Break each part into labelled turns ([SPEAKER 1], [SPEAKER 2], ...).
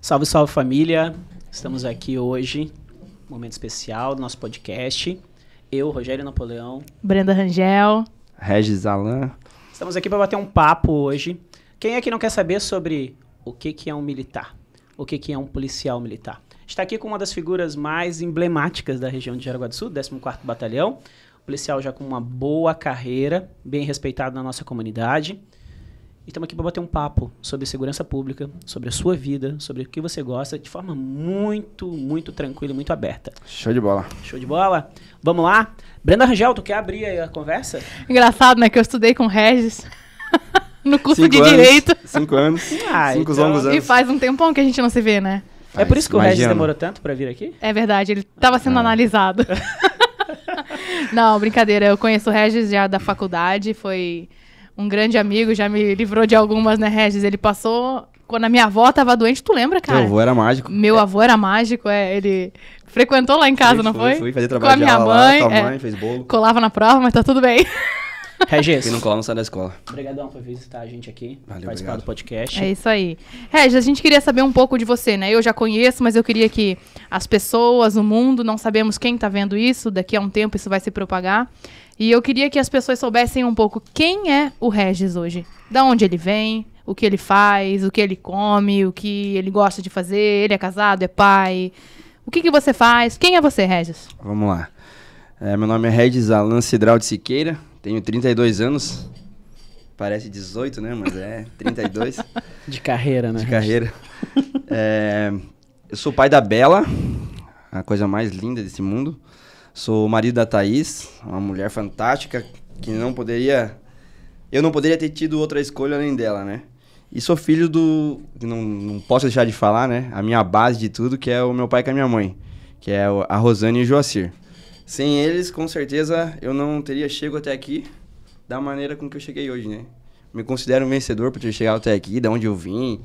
[SPEAKER 1] Salve, salve família! Estamos aqui hoje, momento especial do nosso podcast. Eu, Rogério Napoleão.
[SPEAKER 2] Brenda Rangel.
[SPEAKER 3] Regis Alan.
[SPEAKER 1] Estamos aqui para bater um papo hoje. Quem aqui não quer saber sobre o que é um militar? O que é um policial militar? Está aqui com uma das figuras mais emblemáticas da região de Jaraguá do Sul, 14º Batalhão. Policial já com uma boa carreira, bem respeitado na nossa comunidade. E estamos aqui para bater um papo sobre segurança pública, sobre a sua vida, sobre o que você gosta, de forma muito tranquila e muito aberta.
[SPEAKER 3] Show de bola.
[SPEAKER 1] Show de bola? Vamos lá? Brenda Rangel, tu quer abrir aí a conversa?
[SPEAKER 2] Engraçado, né? Que eu estudei com o Regis no curso de Direito.
[SPEAKER 3] 5 anos. 5 longos anos.
[SPEAKER 2] E faz um tempão que a gente não se vê, né?
[SPEAKER 1] É por isso que o Regis demorou tanto para vir aqui?
[SPEAKER 2] É verdade, ele estava sendo analisado. Não, brincadeira. Eu conheço o Regis já da faculdade, foi um grande amigo, já me livrou de algumas, né, Regis? Ele passou... Quando a minha avó tava doente, tu lembra, cara?
[SPEAKER 3] Meu avô era mágico.
[SPEAKER 2] Meu avô era mágico, ele frequentou lá em casa, não foi?
[SPEAKER 3] Fui fazer
[SPEAKER 2] Com
[SPEAKER 3] trabalho
[SPEAKER 2] a minha
[SPEAKER 3] de aula
[SPEAKER 2] mãe,
[SPEAKER 3] lá, tua mãe fez bolo.
[SPEAKER 2] Colava na prova, mas tá tudo bem.
[SPEAKER 1] Regis.
[SPEAKER 3] Quem não cola não sai da escola.
[SPEAKER 1] Obrigadão por visitar a gente aqui,
[SPEAKER 3] Valeu,
[SPEAKER 1] participar
[SPEAKER 3] obrigado
[SPEAKER 1] do podcast.
[SPEAKER 2] É isso aí. Regis, a gente queria saber um pouco de você, né? Eu já conheço, mas eu queria que as pessoas, o mundo, não sabemos quem tá vendo isso, daqui a um tempo isso vai se propagar. E eu queria que as pessoas soubessem um pouco quem é o Regis hoje. Da onde ele vem, o que ele faz, o que ele come, o que ele gosta de fazer, ele é casado, é pai. O que você faz? Quem é você, Regis?
[SPEAKER 3] Vamos lá. Meu nome é Regis Alan Cidral de Siqueira, tenho 32 anos. Parece 18, né? Mas é 32.
[SPEAKER 1] De carreira, né?
[SPEAKER 3] De carreira. Eu sou pai da Bela, a coisa mais linda desse mundo. Sou o marido da Thaís, uma mulher fantástica que eu não poderia ter tido outra escolha além dela, né? E sou filho não posso deixar de falar, né? A minha base de tudo, que é o meu pai com a minha mãe, que é a Rosane e o Joacir. Sem eles, com certeza, eu não teria chegado até aqui da maneira com que eu cheguei hoje, né? Me considero um vencedor por ter chegado até aqui, da onde eu vim,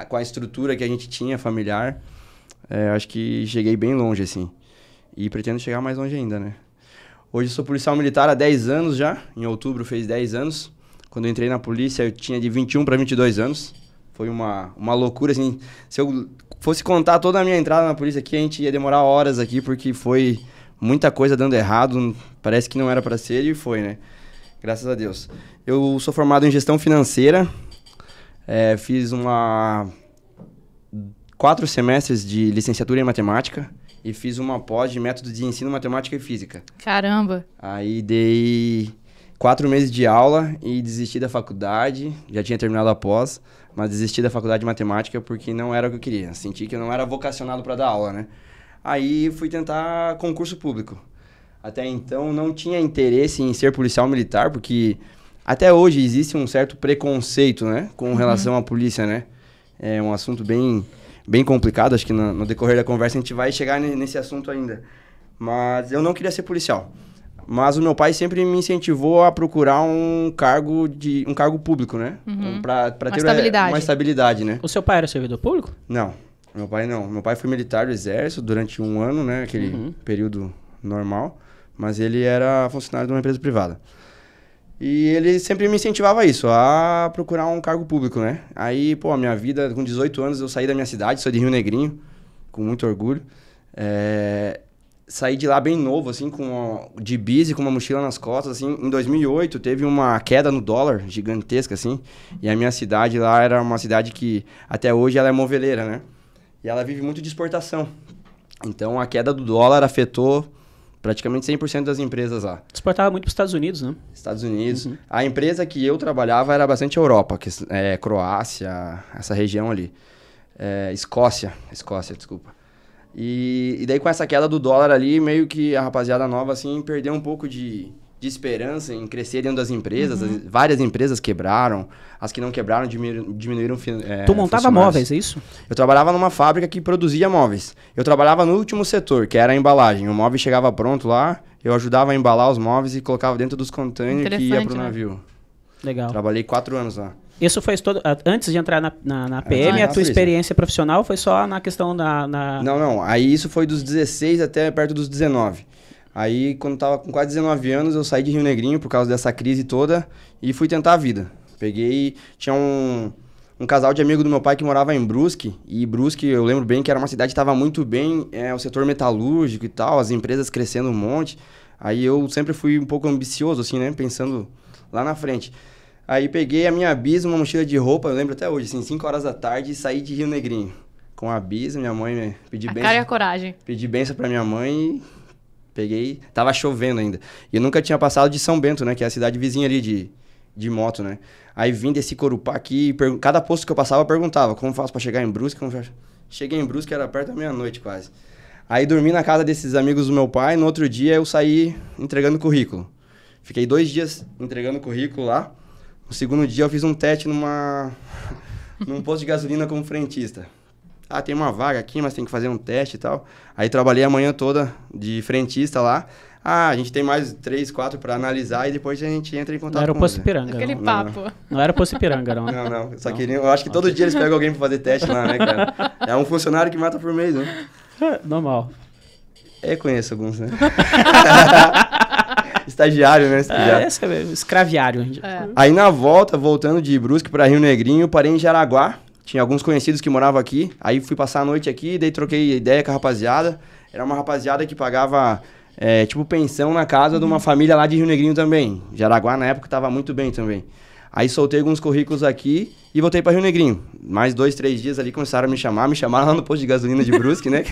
[SPEAKER 3] com a estrutura que a gente tinha familiar. Acho que cheguei bem longe, assim. E pretendo chegar mais longe ainda, né? Hoje eu sou policial militar há 10 anos já. Em outubro fez 10 anos. Quando eu entrei na polícia, eu tinha de 21 para 22 anos. Foi uma loucura, assim. Se eu fosse contar toda a minha entrada na polícia aqui, a gente ia demorar horas aqui, porque foi muita coisa dando errado. Parece que não era para ser e foi, né? Graças a Deus. Eu sou formado em gestão financeira. Fiz 4 semestres de licenciatura em matemática. E fiz uma pós de método de ensino, matemática e física.
[SPEAKER 2] Caramba!
[SPEAKER 3] Aí dei 4 meses de aula e desisti da faculdade. Já tinha terminado a pós, mas desisti da faculdade de matemática porque não era o que eu queria. Senti que eu não era vocacionado para dar aula, né? Aí fui tentar concurso público. Até então não tinha interesse em ser policial militar, porque até hoje existe um certo preconceito, né? Com relação à polícia, né? É um assunto bem complicado, acho que no decorrer da conversa a gente vai chegar nesse assunto ainda. Mas eu não queria ser policial. Mas o meu pai sempre me incentivou a procurar um cargo público, né? Pra ter uma estabilidade, né?
[SPEAKER 1] O seu pai era servidor público?
[SPEAKER 3] Não, meu pai não. Meu pai foi militar do exército durante 1 ano, né? Aquele período normal. Mas ele era funcionário de uma empresa privada. E ele sempre me incentivava isso, a procurar um cargo público, né? Aí, pô, a minha vida, com 18 anos, eu saí da minha cidade, sou de Rio Negrinho, com muito orgulho. Saí de lá bem novo, assim, de bis e com uma mochila nas costas, assim. Em 2008, teve uma queda no dólar gigantesca, assim. E a minha cidade lá era uma cidade que, até hoje, ela é moveleira, né? E ela vive muito de exportação. Então, a queda do dólar afetou praticamente 100% das empresas lá.
[SPEAKER 1] Exportava muito para os Estados Unidos, né?
[SPEAKER 3] Estados Unidos. A empresa que eu trabalhava era bastante Europa, Croácia, essa região ali. Escócia, desculpa. E daí com essa queda do dólar ali, meio que a rapaziada nova, assim, perdeu um pouco de esperança em crescer dentro das empresas. Várias empresas quebraram, as que não quebraram diminuíram
[SPEAKER 1] Tu montava móveis, é isso?
[SPEAKER 3] Eu trabalhava numa fábrica que produzia móveis. Eu trabalhava no último setor, que era a embalagem. O móvel chegava pronto lá, eu ajudava a embalar os móveis e colocava dentro dos containers que ia pro navio.
[SPEAKER 1] Legal.
[SPEAKER 3] Trabalhei 4 anos lá.
[SPEAKER 1] Isso foi todo antes de entrar na PM, a tua experiência profissional foi só na questão
[SPEAKER 3] Não. Aí isso foi dos 16 até perto dos 19. Aí, quando tava com quase 19 anos, eu saí de Rio Negrinho por causa dessa crise toda e fui tentar a vida. Tinha um casal de amigo do meu pai que morava em Brusque. E Brusque, eu lembro bem que era uma cidade que estava muito bem, o setor metalúrgico e tal, as empresas crescendo um monte. Aí eu sempre fui um pouco ambicioso, assim, né? Pensando lá na frente. Aí peguei a minha bis, uma mochila de roupa, eu lembro até hoje, assim, 5 horas da tarde, e saí de Rio Negrinho. Com a bis, minha mãe me pediu bênção.
[SPEAKER 2] A cara e a coragem.
[SPEAKER 3] Pedi bênção pra minha mãe e peguei... Tava chovendo ainda. E eu nunca tinha passado de São Bento, né? Que é a cidade vizinha ali de moto, né? Aí vim desse Corupá aqui, cada posto que eu passava eu perguntava, como faço pra chegar em Brusque? Cheguei em Brusque, era perto da meia-noite quase. Aí dormi na casa desses amigos do meu pai, no outro dia eu saí entregando currículo. Fiquei 2 dias entregando currículo lá. No segundo dia eu fiz um teste num posto de gasolina como frentista. Ah, tem uma vaga aqui, mas tem que fazer um teste e tal. Aí trabalhei a manhã toda de frentista lá. Ah, a gente tem mais 3, 4 para analisar e depois a gente entra em contato com
[SPEAKER 1] Não era o
[SPEAKER 3] você.
[SPEAKER 1] Poço Ipiranga.
[SPEAKER 2] Aquele
[SPEAKER 1] Não.
[SPEAKER 2] papo.
[SPEAKER 1] Não era o Poço Ipiranga, não.
[SPEAKER 3] Não. Só queriam... Eu acho que todo dia eles pegam alguém pra fazer teste lá, né, cara? É um funcionário que mata por mês, né?
[SPEAKER 1] Normal.
[SPEAKER 3] Conheço alguns, né? Estagiário, né?
[SPEAKER 1] Esse é escraviário.
[SPEAKER 3] Aí na voltando de Brusque pra Rio Negrinho, parei em Jaraguá. Tinha alguns conhecidos que moravam aqui. Aí fui passar a noite aqui, daí troquei ideia com a rapaziada. Era uma rapaziada que pagava, tipo, pensão na casa de uma família lá de Rio Negrinho também. Jaraguá, na época, tava muito bem também. Aí soltei alguns currículos aqui e voltei pra Rio Negrinho. Mais 2, 3 dias ali começaram a me chamaram lá no posto de gasolina de Brusque, né?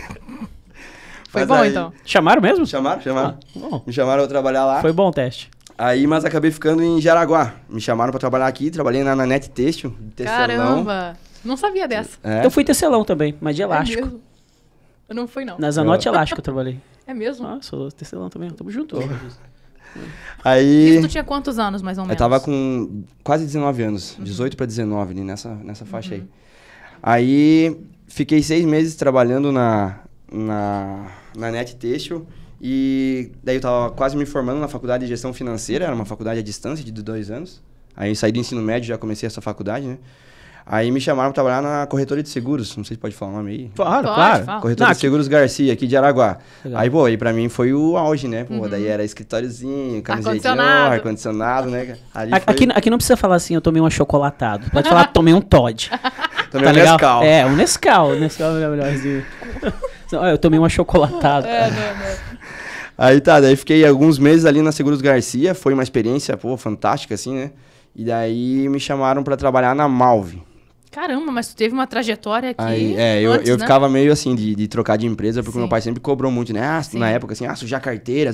[SPEAKER 2] Foi bom, então.
[SPEAKER 1] Chamaram mesmo?
[SPEAKER 3] Chamaram.
[SPEAKER 1] Bom.
[SPEAKER 3] Me chamaram pra trabalhar lá.
[SPEAKER 1] Foi bom o teste.
[SPEAKER 3] Aí, mas acabei ficando em Jaraguá. Me chamaram pra trabalhar aqui, trabalhei na Net Têxtil, tecelão.
[SPEAKER 2] Caramba! Não sabia dessa.
[SPEAKER 1] Eu fui tecelão também, mas de elástico.
[SPEAKER 2] É mesmo? Eu não fui, não.
[SPEAKER 1] Na Zanotti Elástico eu trabalhei.
[SPEAKER 2] É mesmo?
[SPEAKER 1] Ah, sou tecelão também. Tamo junto.
[SPEAKER 3] Aí...
[SPEAKER 2] Isso tu tinha quantos anos, mais ou menos?
[SPEAKER 3] Eu tava com quase 19 anos, 18 pra 19, ali nessa faixa aí. Aí, fiquei 6 meses trabalhando na Net Têxtil e daí eu tava quase me formando na faculdade de gestão financeira, era uma faculdade à distância de 2 anos. Aí eu saí do ensino médio, já comecei essa faculdade, né? Aí me chamaram pra trabalhar na corretora de seguros, não sei se pode falar o nome aí.
[SPEAKER 1] Claro.
[SPEAKER 2] Fala.
[SPEAKER 3] Corretora de Seguros Garcia, aqui de Araguá.
[SPEAKER 1] Legal.
[SPEAKER 3] Aí, pô, aí pra mim foi o auge, né? Pô, daí era escritóriozinho, camisetinha, ar-condicionado, né? Ali
[SPEAKER 1] Aqui não precisa falar assim, eu tomei um achocolatado. Pode falar, tomei um Todd.
[SPEAKER 3] Tomei um Nescau.
[SPEAKER 1] Um Nescau. O Nescau é o melhorzinho. Eu tomei um achocolatado.
[SPEAKER 2] Não.
[SPEAKER 3] Aí tá, daí fiquei alguns meses ali na Seguros Garcia, foi uma experiência, pô, fantástica, assim, né? E daí me chamaram pra trabalhar na Malve.
[SPEAKER 2] Caramba, mas tu teve uma trajetória aqui.
[SPEAKER 3] Aí,
[SPEAKER 2] antes,
[SPEAKER 3] eu
[SPEAKER 2] né?
[SPEAKER 3] ficava meio assim de trocar de empresa, porque
[SPEAKER 2] Sim.
[SPEAKER 3] meu pai sempre cobrou muito, né? Na época, assim, sujar carteira,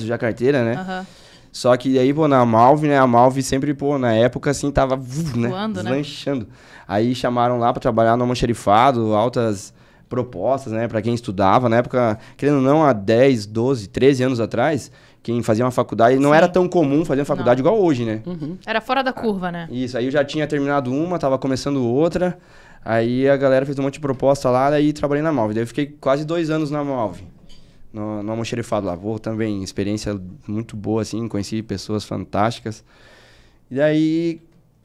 [SPEAKER 3] né?
[SPEAKER 2] Aham.
[SPEAKER 3] Só que aí, pô, na Malve, né? A Malve sempre, pô, na época, assim, tava, né?
[SPEAKER 2] Voando, né?
[SPEAKER 3] Deslanchando. Aí chamaram lá pra trabalhar no almoxarifado, altas propostas, né? Pra quem estudava. Na época, querendo ou não, há 10, 12, 13 anos atrás, quem fazia uma faculdade, não era tão comum fazer uma faculdade igual hoje, né?
[SPEAKER 2] Era fora da curva, né?
[SPEAKER 3] Isso, aí eu já tinha terminado uma, tava começando outra. Aí a galera fez um monte de proposta lá, daí trabalhei na Malve. Daí eu fiquei quase 2 anos na Malve, no almoxarifado lá. Pô, também, experiência muito boa, assim, conheci pessoas fantásticas. E daí,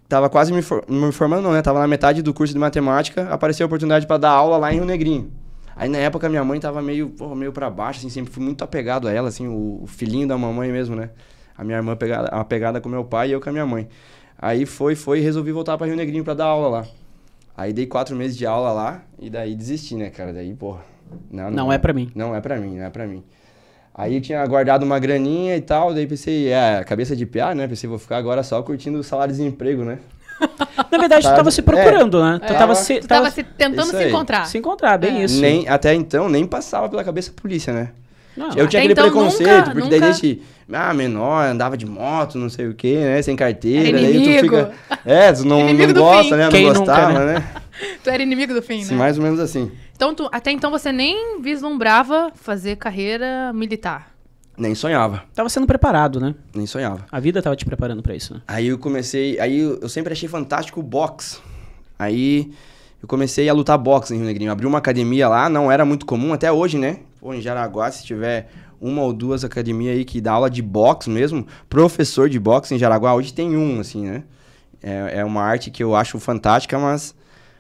[SPEAKER 3] tava quase me formando, não, né? Tava na metade do curso de matemática, apareceu a oportunidade para dar aula lá em Rio Negrinho. Aí na época minha mãe tava meio pra baixo, assim, sempre fui muito apegado a ela, assim, o filhinho da mamãe mesmo, né? A minha irmã apegada com meu pai e eu com a minha mãe. Aí foi e resolvi voltar pra Rio Negrinho pra dar aula lá. Aí dei 4 meses de aula lá e daí desisti, né, cara? Daí, pô... Não
[SPEAKER 1] é pra mim.
[SPEAKER 3] Não é pra mim. Aí eu tinha guardado uma graninha e tal, daí pensei, cabeça de piá, né? Pensei, vou ficar agora só curtindo o salário-desemprego, né?
[SPEAKER 1] Na verdade, tu tava se procurando, né? Tu
[SPEAKER 2] tava tentando se encontrar.
[SPEAKER 1] Se encontrar, bem isso.
[SPEAKER 3] Até então, nem passava pela cabeça a polícia, né?
[SPEAKER 1] Não,
[SPEAKER 3] eu tinha
[SPEAKER 2] até
[SPEAKER 3] aquele
[SPEAKER 2] então,
[SPEAKER 3] preconceito, porque daí
[SPEAKER 2] nunca...
[SPEAKER 3] desde menor, andava de moto, não sei o quê, né? Sem carteira,
[SPEAKER 2] Era
[SPEAKER 3] daí
[SPEAKER 2] inimigo.
[SPEAKER 3] tu fica... tu não
[SPEAKER 2] Inimigo
[SPEAKER 3] gosta,
[SPEAKER 2] do fim.
[SPEAKER 3] né? Não
[SPEAKER 1] Quem
[SPEAKER 3] gostava,
[SPEAKER 1] nunca,
[SPEAKER 3] né?
[SPEAKER 2] Tu era inimigo do fim,
[SPEAKER 3] Sim,
[SPEAKER 2] né?
[SPEAKER 3] mais ou menos assim.
[SPEAKER 2] Então, até então você nem vislumbrava fazer carreira militar.
[SPEAKER 3] Nem sonhava,
[SPEAKER 1] Tava sendo preparado, né?
[SPEAKER 3] nem sonhava.
[SPEAKER 1] A vida tava te preparando pra isso, né?
[SPEAKER 3] Aí eu sempre achei fantástico o boxe. Aí eu comecei a lutar boxe em Rio Negrinho. Abri uma academia lá, não era muito comum, até hoje, né? Pô, em Jaraguá, se tiver 1 ou 2 academias aí que dá aula de boxe mesmo, professor de boxe em Jaraguá, hoje tem um, assim, né? É uma arte que eu acho fantástica,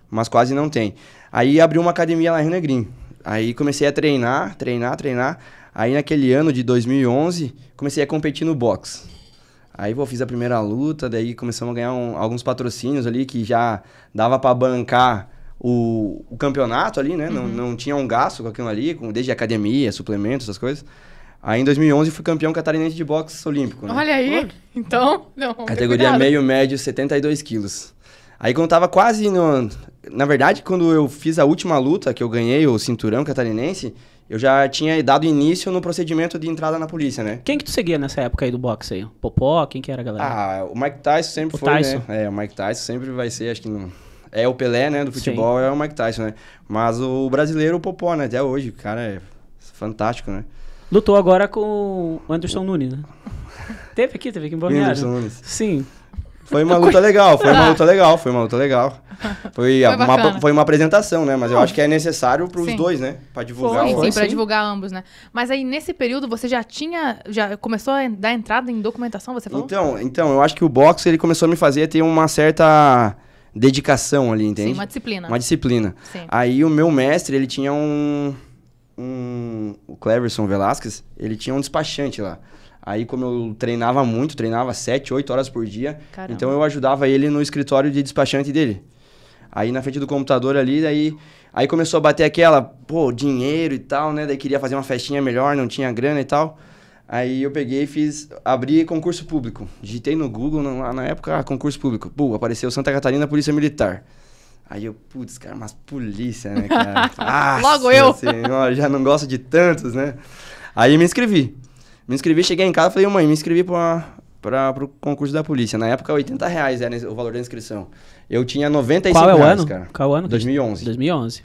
[SPEAKER 3] mas quase não tem. Aí abri uma academia lá em Rio Negrinho. Aí comecei a treinar. Aí naquele ano de 2011, comecei a competir no boxe. Aí, pô, fiz a primeira luta, daí começamos a ganhar alguns patrocínios ali que já dava pra bancar o campeonato ali, né? Não tinha um gasto com aquilo ali, desde academia, suplementos, essas coisas. Aí, em 2011, fui campeão catarinense de boxe olímpico, né?
[SPEAKER 2] Olha aí, então... Não,
[SPEAKER 3] categoria meio-médio, 72 quilos. Aí, quando tava quase no... Na verdade, quando eu fiz a última luta, que eu ganhei o cinturão catarinense, eu já tinha dado início no procedimento de entrada na polícia, né?
[SPEAKER 1] Quem que tu seguia nessa época aí do boxe aí? Popó? Quem que era a galera?
[SPEAKER 3] Ah, o Mike Tyson sempre foi,
[SPEAKER 1] Tyson.
[SPEAKER 3] né? O Mike Tyson sempre vai ser, acho que não... É o Pelé, né, do futebol, é o Mike Tyson, né? Mas o brasileiro, o Popó, né? Até hoje, o cara é fantástico, né?
[SPEAKER 1] Lutou agora com o Anderson Nunes, né? Teve aqui em Balneário.
[SPEAKER 3] Anderson Nunes.
[SPEAKER 1] Sim.
[SPEAKER 3] Foi uma luta legal, foi uma luta legal. Foi uma apresentação, né? Mas eu acho que é necessário pros dois, né? Pra divulgar.
[SPEAKER 2] Sim, pra divulgar ambos, né? Mas aí, nesse período, você já começou a dar entrada em documentação, você falou?
[SPEAKER 3] Então, eu acho que o boxe, ele começou a me fazer ter uma certa dedicação ali, entende?
[SPEAKER 2] Sim, uma disciplina.
[SPEAKER 3] Uma disciplina.
[SPEAKER 2] Sim.
[SPEAKER 3] Aí o meu mestre, ele tinha o Cleverson Velasquez, ele tinha um despachante lá. Aí, como eu treinava 7, 8 horas por dia,
[SPEAKER 2] Caramba.
[SPEAKER 3] então eu ajudava ele no escritório de despachante dele. Aí, na frente do computador ali, aí começou a bater aquela, pô, dinheiro e tal, né? Daí queria fazer uma festinha melhor, não tinha grana e tal. Aí eu peguei e abri concurso público. Digitei no Google, na época, concurso público. Pô, apareceu Santa Catarina Polícia Militar. Aí eu, putz, cara, mas polícia, né, cara?
[SPEAKER 2] Logo eu!
[SPEAKER 3] Senhora, já não gosto de tantos, né? Aí me inscrevi, cheguei em casa e falei, mãe, me inscrevi pro concurso da polícia. Na época, R$80 era o valor da inscrição. Eu tinha 95
[SPEAKER 1] Qual é o
[SPEAKER 3] reais,
[SPEAKER 1] ano?
[SPEAKER 3] cara.
[SPEAKER 1] Qual é o ano?
[SPEAKER 3] 2011.
[SPEAKER 1] 2011.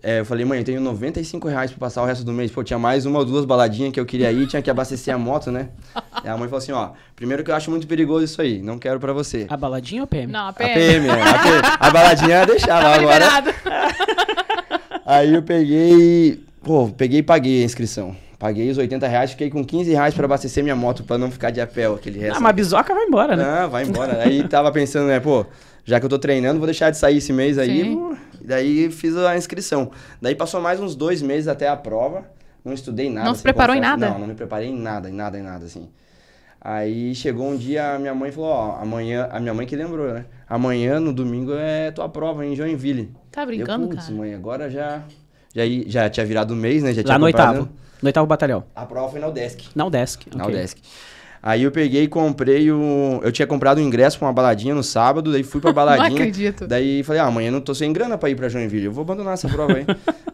[SPEAKER 3] Eu falei, mãe, eu tenho R$95 pra passar o resto do mês. Pô, tinha mais uma ou duas baladinhas que eu queria ir, tinha que abastecer a moto, né? E a mãe falou assim, ó, primeiro que eu acho muito perigoso isso aí, não quero pra você.
[SPEAKER 1] A baladinha ou a PM?
[SPEAKER 2] Não, a
[SPEAKER 3] A
[SPEAKER 2] PM.
[SPEAKER 3] PM, a baladinha eu deixava
[SPEAKER 2] Tava
[SPEAKER 3] agora.
[SPEAKER 2] liberado.
[SPEAKER 3] Aí eu peguei e paguei a inscrição. Paguei os R$80, fiquei com R$15 pra abastecer minha moto, pra não ficar de a pé, aquele resto.
[SPEAKER 1] Ah, mas a bisoca vai embora, né?
[SPEAKER 3] Não, vai embora. Aí tava pensando, né, pô, já que eu tô treinando, vou deixar de sair esse mês aí.
[SPEAKER 2] Sim.
[SPEAKER 3] E daí fiz a inscrição. Daí passou mais uns 2 meses até a prova. Não estudei nada.
[SPEAKER 2] Não se preparou em
[SPEAKER 3] confesso.
[SPEAKER 2] nada?
[SPEAKER 3] Não me preparei em nada, assim. Aí chegou um dia, minha mãe falou, ó, amanhã, a minha mãe que lembrou, né? Amanhã, no domingo, é tua prova em Joinville.
[SPEAKER 2] Tá brincando,
[SPEAKER 3] Putz,
[SPEAKER 2] cara?
[SPEAKER 3] mãe, agora já tinha virado o mês, né? Já
[SPEAKER 1] Lá
[SPEAKER 3] tinha
[SPEAKER 1] no
[SPEAKER 3] comprado.
[SPEAKER 1] oitavo. No oitavo batalhão.
[SPEAKER 3] A prova foi na UDESC.
[SPEAKER 1] Na UDESC.
[SPEAKER 3] Na
[SPEAKER 1] ok.
[SPEAKER 3] UDESC. Aí eu peguei e comprei eu tinha comprado o ingresso pra uma baladinha no sábado, daí fui pra baladinha.
[SPEAKER 2] Não acredito.
[SPEAKER 3] Daí falei, amanhã eu não tô sem grana pra ir pra Joinville, eu vou abandonar essa prova aí.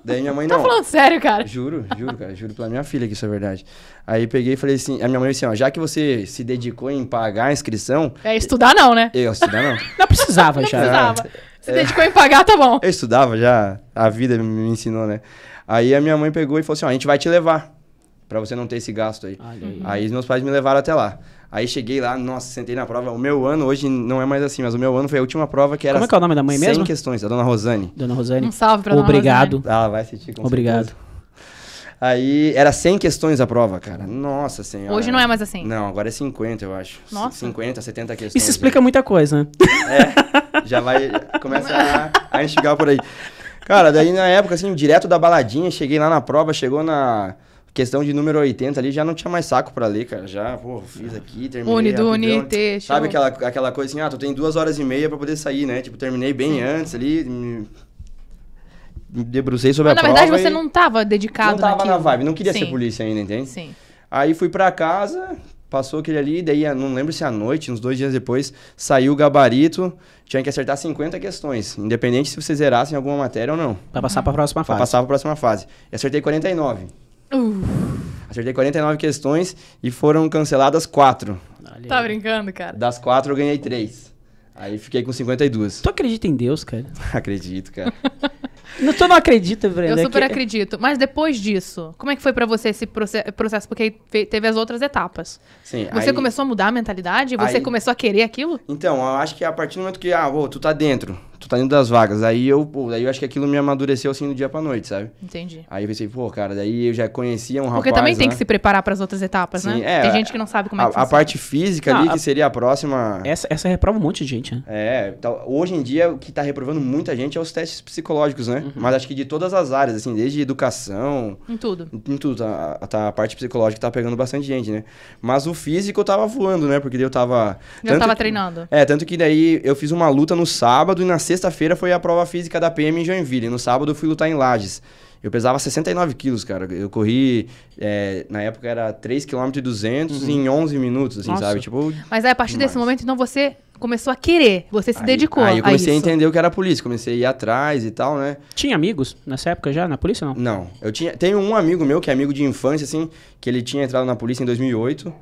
[SPEAKER 3] Daí minha mãe,
[SPEAKER 2] Tá
[SPEAKER 3] não.
[SPEAKER 2] falando sério, cara?
[SPEAKER 3] Juro, cara, juro pela minha filha que isso é verdade. Aí peguei e falei assim, a minha mãe disse assim, ó, já que você se dedicou em pagar a inscrição...
[SPEAKER 2] Estudar não, né?
[SPEAKER 3] Eu estudar não.
[SPEAKER 1] Não precisava já.
[SPEAKER 2] Precisava. Se dedicou em pagar, tá bom.
[SPEAKER 3] Eu estudava já, a vida me ensinou, né? Aí a minha mãe pegou e falou assim, ó, a gente vai te levar, pra você não ter esse gasto aí.
[SPEAKER 1] Olha aí.
[SPEAKER 3] Aí meus pais me levaram até lá. Aí cheguei lá, nossa, sentei na prova. O meu ano, hoje não é mais assim, mas o meu ano foi a última prova que era...
[SPEAKER 1] Como é que é o nome da mãe
[SPEAKER 3] 100
[SPEAKER 1] mesmo?
[SPEAKER 3] questões, a dona Rosane.
[SPEAKER 1] Dona Rosane.
[SPEAKER 2] Um salve pra dona
[SPEAKER 1] Obrigado.
[SPEAKER 2] Rosane.
[SPEAKER 3] Ela vai assistir com
[SPEAKER 1] Obrigado.
[SPEAKER 3] certeza. Aí era 100 questões a prova, cara. Nossa senhora.
[SPEAKER 2] Hoje não é mais assim.
[SPEAKER 3] Não, agora é 50, eu acho.
[SPEAKER 2] Nossa.
[SPEAKER 3] 50, 70 questões.
[SPEAKER 1] Isso explica muita coisa, né?
[SPEAKER 3] Já vai... Começa a instigar por aí. Cara, daí na época, assim, direto da baladinha, cheguei lá na prova, chegou na... Questão de número 80 ali, já não tinha mais saco pra ler, cara. Já, pô, fiz aqui, terminei
[SPEAKER 2] Unido,
[SPEAKER 3] rapidão.
[SPEAKER 2] unite, show.
[SPEAKER 3] Sabe aquela coisa assim, tu tem 2h30 pra poder sair, né? Tipo, terminei bem antes ali, me debrucei sobre
[SPEAKER 2] Mas,
[SPEAKER 3] a
[SPEAKER 2] na
[SPEAKER 3] prova.
[SPEAKER 2] verdade, você não tava dedicado
[SPEAKER 3] Não tava
[SPEAKER 2] naquilo.
[SPEAKER 3] na vibe, não queria
[SPEAKER 2] Sim.
[SPEAKER 3] ser polícia ainda, entende?
[SPEAKER 2] Sim.
[SPEAKER 3] Aí fui pra casa, passou aquele ali, daí não lembro se à noite, uns 2 dias depois, saiu o gabarito, tinha que acertar 50 questões, independente se você zerasse em alguma matéria ou não.
[SPEAKER 1] Pra passar pra próxima
[SPEAKER 3] Pra
[SPEAKER 1] fase.
[SPEAKER 3] passar pra próxima fase. E acertei 49. Acertei 49 questões e foram canceladas 4.
[SPEAKER 1] Olha
[SPEAKER 2] Tá
[SPEAKER 1] aí.
[SPEAKER 2] brincando, cara?
[SPEAKER 3] Das 4 eu ganhei 3. Aí fiquei com 52.
[SPEAKER 1] Tu acredita em Deus, cara?
[SPEAKER 3] Acredito, cara.
[SPEAKER 1] Tu não acredita, Brenda?
[SPEAKER 2] Eu super
[SPEAKER 1] que...
[SPEAKER 2] acredito. Mas depois disso, como é que foi pra você esse processo? Porque teve as outras etapas.
[SPEAKER 3] Sim,
[SPEAKER 2] Você
[SPEAKER 3] aí-
[SPEAKER 2] começou a mudar a mentalidade? Você
[SPEAKER 3] aí-
[SPEAKER 2] começou a querer aquilo?
[SPEAKER 3] Então, eu acho que a partir do momento que, tu tá dentro, tu tá dentro das vagas. Daí eu acho que aquilo me amadureceu assim do dia pra noite, sabe?
[SPEAKER 2] Entendi.
[SPEAKER 3] Aí eu pensei, pô, cara, daí eu já conhecia um rapaz.
[SPEAKER 2] Porque também tem
[SPEAKER 3] lá.
[SPEAKER 2] que se preparar para as outras etapas,
[SPEAKER 3] Sim,
[SPEAKER 2] né? Tem gente que não sabe como é que
[SPEAKER 3] a
[SPEAKER 2] funciona.
[SPEAKER 3] parte física ali, que seria a próxima.
[SPEAKER 1] Essa reprova um monte de gente, né?
[SPEAKER 3] Então, hoje em dia, o que tá reprovando muita gente é os testes psicológicos, né? Mas acho que de todas as áreas, assim, desde educação.
[SPEAKER 2] Em tudo.
[SPEAKER 3] Em tudo. A parte psicológica tá pegando bastante gente, né? Mas o físico eu tava voando, né? Porque daí eu tava.
[SPEAKER 2] Já tava treinando.
[SPEAKER 3] Tanto que daí eu fiz uma luta no sábado e na sexta-feira foi a prova física da PM em Joinville. No sábado eu fui lutar em Lages. Eu pesava 69 quilos, cara. Eu corri, na época era 3,2 km em 11 minutos, assim,
[SPEAKER 1] Nossa.
[SPEAKER 3] sabe? Tipo,
[SPEAKER 2] Mas aí, a partir desse momento, então, você começou a querer, você se dedicou
[SPEAKER 3] Aí eu comecei a
[SPEAKER 2] isso.
[SPEAKER 3] entender o que era a polícia, comecei a ir atrás e tal, né?
[SPEAKER 1] Tinha amigos nessa época já, na polícia, não?
[SPEAKER 3] Não, tenho um amigo meu, que é amigo de infância, assim, que ele tinha entrado na polícia em 2008,